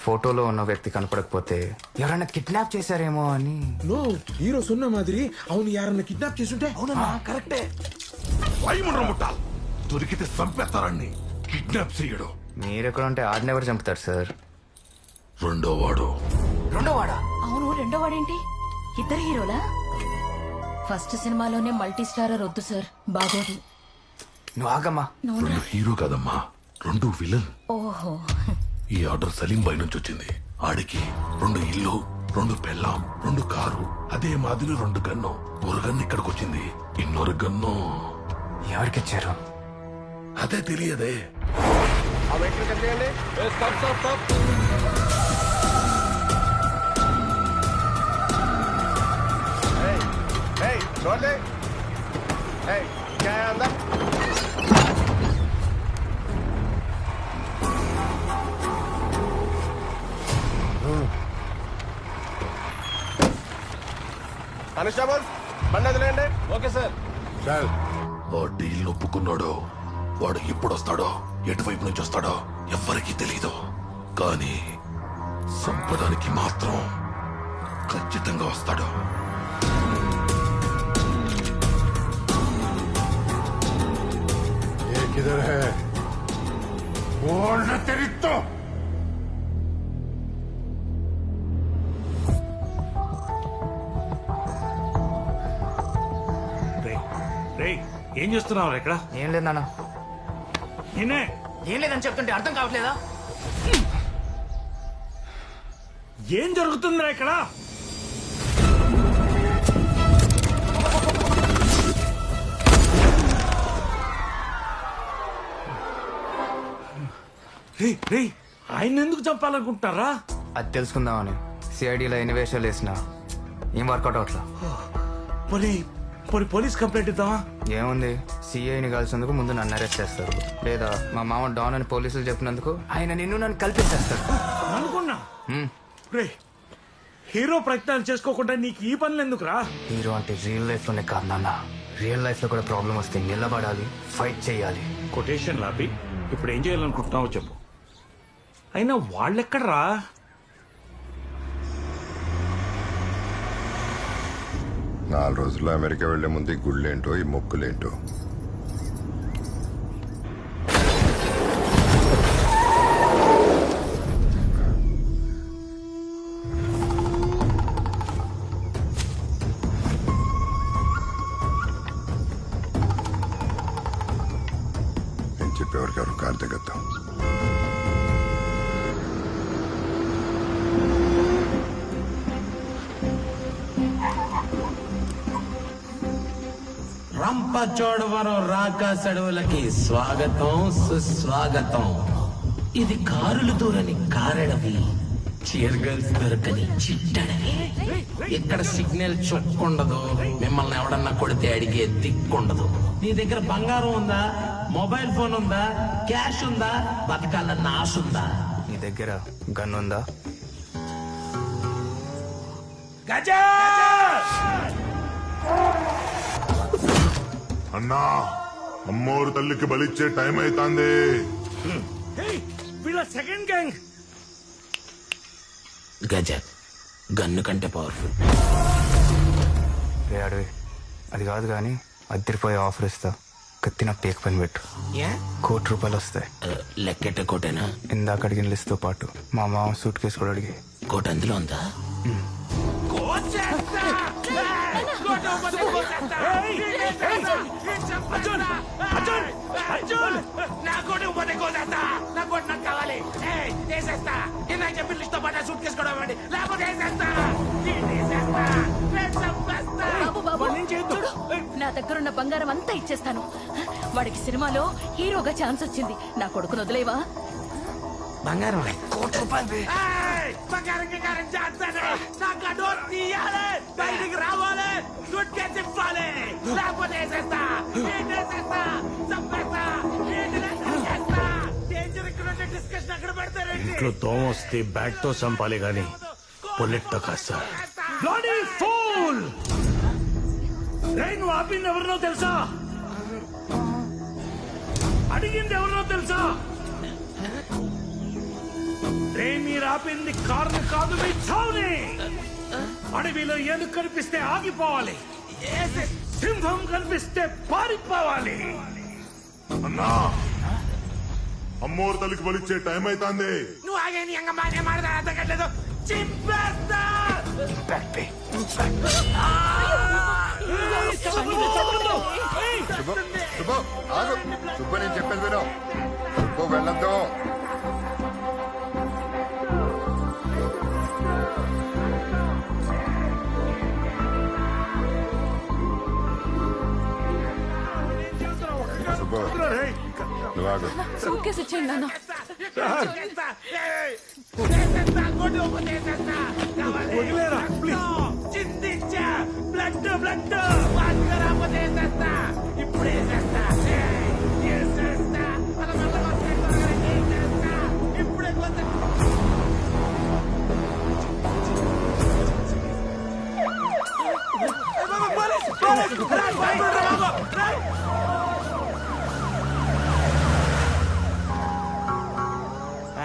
ఫోటోలో ఉన్న వ్యక్తి కనపడకపోతే ఎవరైనా కిడ్నాప్ చేశారేమో అని. నో, హీరో సున్న మాదిరి. అవును, యారన్నా కిడ్నాప్ చేసుంటే. అవునన్నా, కరెక్టే. దొరికితే చంపేస్తారని కిడ్నాప్ చేయడం. మీరెక్కడుంటే ఆడినెవరు చంపుతారు సార్? రెండో వాడు. అవును, రెండో వాడేంటి? ఇద్దరు హీరోలా? ఫస్ట్ సినిమాలోనే మల్టీ స్టారర్ వద్దు సార్, బాగోదు. నువ్వు ఆగమ్మా. రెండు హీరో కాదమ్మా, రెండు విలన్. ఓహో. ఈ ఆర్డర్ సలీం బాయ్ నుంచి వచ్చింది. ఆడికి 2 ఇల్లు, 2 పెళ్ళాం, 2 కారు, అదే మాదిరి 2 గన్ను. ఒక గన్ను ఇక్కడికి వచ్చింది, ఇన్నొరు గన్ను ఎవరికిచ్చారు? అదే తెలియదే. కానిస్టేబుల్, బండి వదిలేయండి. Okay sir. ఆ డీల్ ఒప్పుకున్నాడో వాడు ఎప్పుడు వస్తాడో, ఎటువైపు నుంచి వస్తాడో ఎవ్వరికీ తెలీదు. కానీ సంపడానికి మాత్రం ఖచ్చితంగా వస్తాడు. किधर है? बोल ना तेरी तो। ఏం చేస్తున్నావు ఇక్కడ? ఏం లేదు నాన్న. నేనే ఏం లేదని చెప్తుంటే అర్థం కావట్లేదా? ఏం జరుగుతుందిరా ఇక్కడ? ఆయన ఎందుకు చంపాలనుకుంటారా? అది తెలుసుకుందామని సిఐడిలో ఎన్ని వేషాలు వేసినా ఏం వర్కౌట్ అవట్లా. పోలీస్ కంప్లైంట్ ఇద్దామా? ఏముంది, సిఐని కలిసినందుకు ముందు నన్ను అరెస్ట్ చేస్తారు, లేదా మా మామ డాన్ అని పోలీసులు చెప్పినందుకు ఆయన నన్ను కల్పించేస్తారు. అనుకున్నా. హీరో ప్రయత్నాలు చేసుకోకుండా నీకు ఈ పనులు ఎందుకురా? హీరో అంటే రియల్ లైఫ్ లోనే కాదు నాన్న, రియల్ లైఫ్ లో కూడా ప్రాబ్లం వస్తే నిలబడాలి, ఫైట్ చేయాలి. కొటేషన్ లాపి ఇప్పుడు ఏం చేయాలనుకుంటున్నావో చెప్పు. అయినా వాళ్ళెక్కడరా? 4 రోజుల్లో అమెరికా వెళ్లే ముందు ఈ గుళ్ళేంటో, ఈ మొక్కులేంటో. నేను చెప్పేవారికి ఎవరు కారు దిగద్దాం. రంపచోడవరం రాకాసడవులకి స్వాగతం సుస్వాగతం. ఇది కారులు దూరని కారడవి, చీర్ గర్ల్స్ దొరకని చిట్టడవి. ఇక్కడ సిగ్నల్ చుక్కుండదు, మిమ్మల్ని ఎవడన్నా కొడితే అడిగే దిక్కుండదు. నీ దగ్గర బంగారం ఉందా, మొబైల్ ఫోన్ ఉందా, క్యాష్ ఉందా, బతకాలన్న ఆశ ఉందా? నీ దగ్గర గన్ ఉందా? గజ అన్నా అమ్మోరు తల్లికి బలిచ్చే టైం అవుతుంది. వీళ్ళ సెకండ్ గ్యాంగ్. గజ గన్ను కంటే పవర్ఫుల్. రే అడవి అది కాదు కానీ అద్దరిపోయే ఆఫర్ ఇస్తా. కత్తిన పేక పని పెట్టు. ₹1,00,00,000 వస్తాయి. లెక్కెట్ట కోటేనా? ఇందాక అడిగిన లిస్ట్తో పాటు మా మామ సూట్ కేసు కూడా అడిగి. కోట అందులో ఉందా? అర్జున్ అర్జున్ అర్జున్ నా కోటి ఉపదే కోసేస్తా. నా కోటి నాకు కావాలి. వేసేస్తా. ఇందాక చెప్పిన లిస్ట్ తో పాటు సూట్ కేసు కూడా ఇవ్వండి. లేకపోతే వేసేస్తా. బాబు బాబు చూడు, నా దగ్గరున్న బంగారం అంతా ఇచ్చేస్తాను. వాడికి సినిమాలో హీరోగా ఛాన్స్ వచ్చింది. నా కొడుకును వదిలేవా? బంగారం ₹1,00,00,000. బంగారం చేస్తాను. నాకు ఆ డోర్ తీయాలి. బయటికి రావాలి. సూట్ కేసు ఇవ్వాలి. లేకపోతే వేసేస్తా. వేసేస్తా. చంపేస్తా. డేంజర్ ఇక్కడ డిస్కషన్ అక్కడ పెడతారండి. ఇంట్లో దోమ వస్తే బ్యాట్ తో చంపాలి గాని బుల్లెట్ తో కాదు సార్. Bloody fool! నువ్వు ఆపింది ఎవరినో తెలుసా? అడిగింది ఎవరినో తెలుసా? మీరు ఆపింది కారుని కాదు, మీ చావుని. అడవిలో ఏనుగు కనిపిస్తే ఆగిపోవాలి. సింహం కనిపిస్తే పారిపోవాలి. అన్నా అమ్మోరు తల్లికి బలిచ్చే టైం అవుతుంది. నువ్వు ఆగే నీ అంగమానే మాడదా అర్థగట్లేదు. చింపేస్తా. శుభ ఆగు. శుభ నేను చెప్పేది విను. శుభ వెళ్ళొద్దు. శుభ నువ్వు ఆగు. సూట్ కేసు ఇచ్చేయండి నాన్న. వదిలేరా చిందించా. బ్లడ్ బ్లడ్ ఇప్పుడు వేసేస్తా. ఇప్పుడే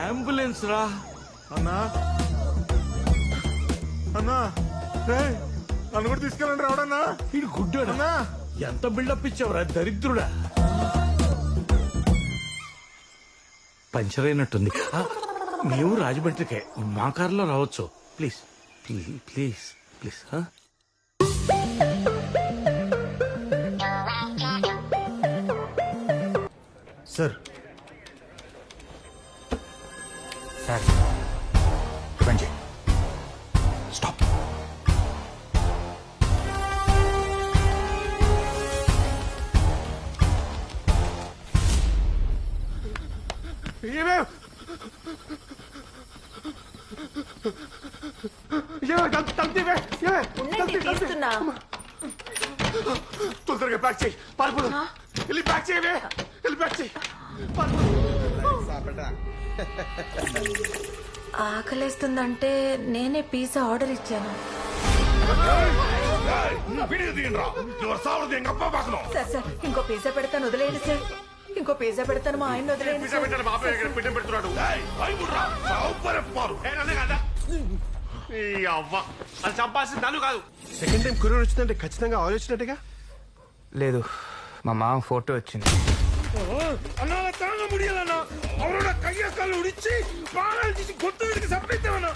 అంబులెన్స్ రా. అన్నా అన్నా నన్ను కూడా తీసుకెళ్ళండి రావడన్నా. ఇది గుడ్డోడన్నా. ఎంత బిల్డప్ ఇచ్చావురా దరిద్రుడా. పంచర్ అయినట్టుంది. మేము రాజమండ్రికే, మా కారులో రావచ్చు. Please please please please. Sir sir బండి స్టాప్. తొందరగా ప్యాక్ చేయి. పారిపోదు. వెళ్ళి ప్యాక్ చేయవే. వెళ్ళి ప్యాక్ చేయి. ఆకలేస్తుందంటే నేనే పిజ్జా ఆర్డర్ ఇచ్చాను. సార్ సార్ ఇంకో పిజ్జా పెడతాను, వదిలేయండి సార్. ఇంకో పిజ్జా పెడతాను, మా ఆయన వదిలేయండి సార్. అది చంపాల్సింది నన్ను కాదు. సెకండ్ టైం కొరియర్ వచ్చిందంటే ఖచ్చితంగా ఆయిల్ వచ్చినట్టుగా. లేదు, మా మామ ఫోటో వచ్చింది. అన్నా తాగ ముడియాలన్నా. అవరోட கைய கால் உடைச்சி பாலால் తీసి గొంతు విడికి సంపేద్దామన్నా.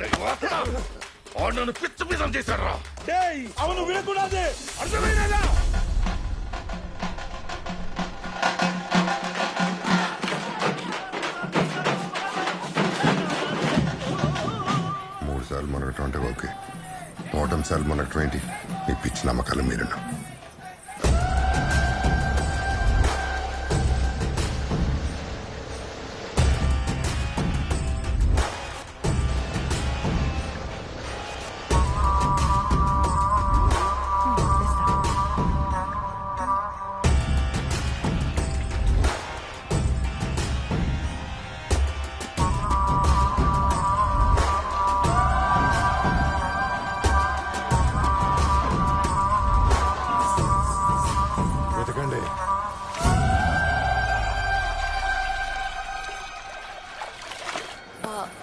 నన్ను పిచ్చ పిచ్చం చేశారా? డేయ్ అవను వినకూడదు. అర్థమైనదా? మూడు సార్లు మొనగటం అంటే ఓకే. ఓటం సార్లు మొనగటం ఏంటి? మీ పిచ్చి నమ్మకాలు మీరున్నా.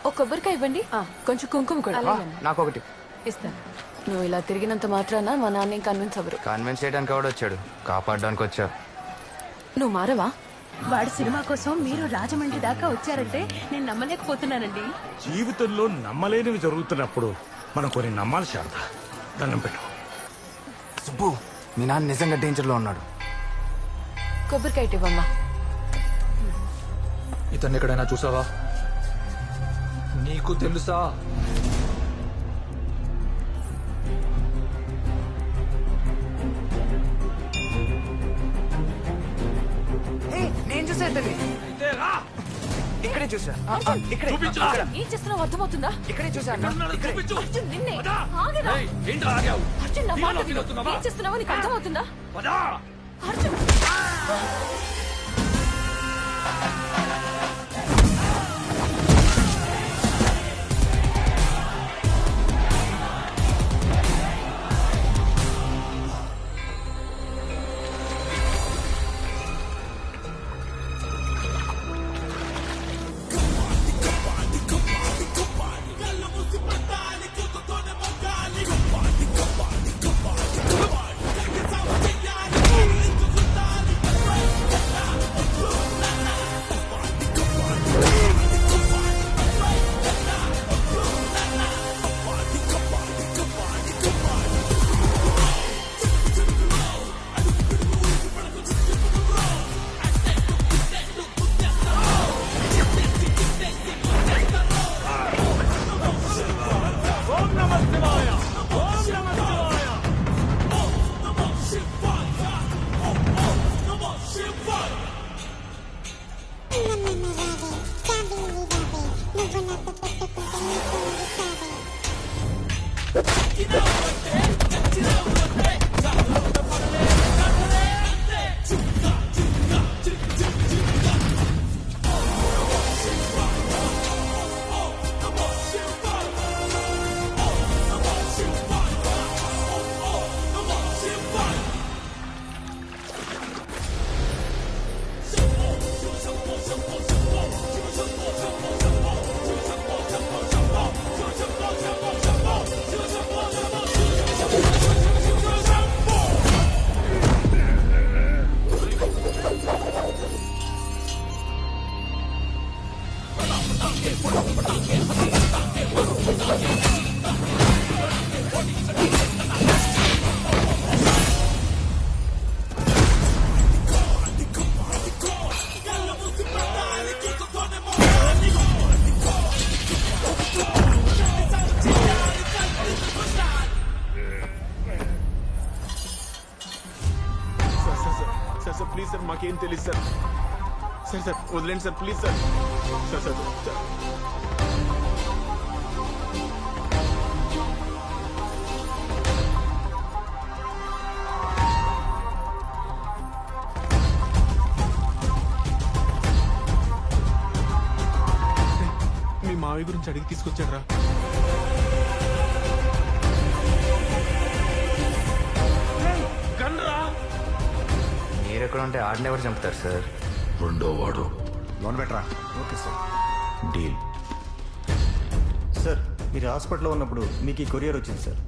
ఒక కొబ్బరికాయ ఇవ్వండి కొంచెం కుంకుమ కూడా నాకు ఒకటి ఇస్తాను. నువ్వు ఇలా తిరిగినంత మాత్రాన మా నాన్న కన్విన్స్ అవ్వరు. కన్విన్స్ చేయడానికి ఎవడు వచ్చాడు, కాపాడడానికి వచ్చా. నువ్వు మారవా? వాడి సినిమా కోసం మీరు రాజమండ్రి దాకా వచ్చారంటే నేను నమ్మలేకపోతున్నానండి. జీవితంలో నమ్మలేనివి జరుగుతున్నప్పుడు మనం కొన్ని నమ్మాలి శారద. దండం పెట్టు. సుబ్బు, మీ నాన్న నిజంగా డేంజర్ లో ఉన్నాడు. కొబ్బరికాయ ఇవ్వమ్మా. ఇతన్ని ఎక్కడైనా చూసావా? నీకు తెలుసా? నేను చూసా ఇతన్ని. ఇక్కడే చూసా. ఇక్కడే. ఏం చేస్తున్నావు అర్థమవుతుందా? ఇక్కడే చూసా. అర్జున్ నిన్నే. ఆగరా. అర్జున్ నా మాట విను. ఏం చేస్తున్నావో నీకు అర్థమవుతుందా? అర్జున్. సార్ ప్లీజ్ సార్, మాకేం తెలియదు సార్. సార్ సార్ వదిలేండి sir, please sir. Sir sir sir మీ మావి గురించి అడిగి తీసుకొచ్చాడు రా. మీరెక్కడ ఉంటే ఆడిని ఎవరు చంపుతారు సార్? రెండో వాడు. లోన్ బెటరా? Okay sir. డీల్. సార్ మీరు హాస్పిటల్లో ఉన్నప్పుడు మీకు ఈ కొరియర్ వచ్చింది సార్.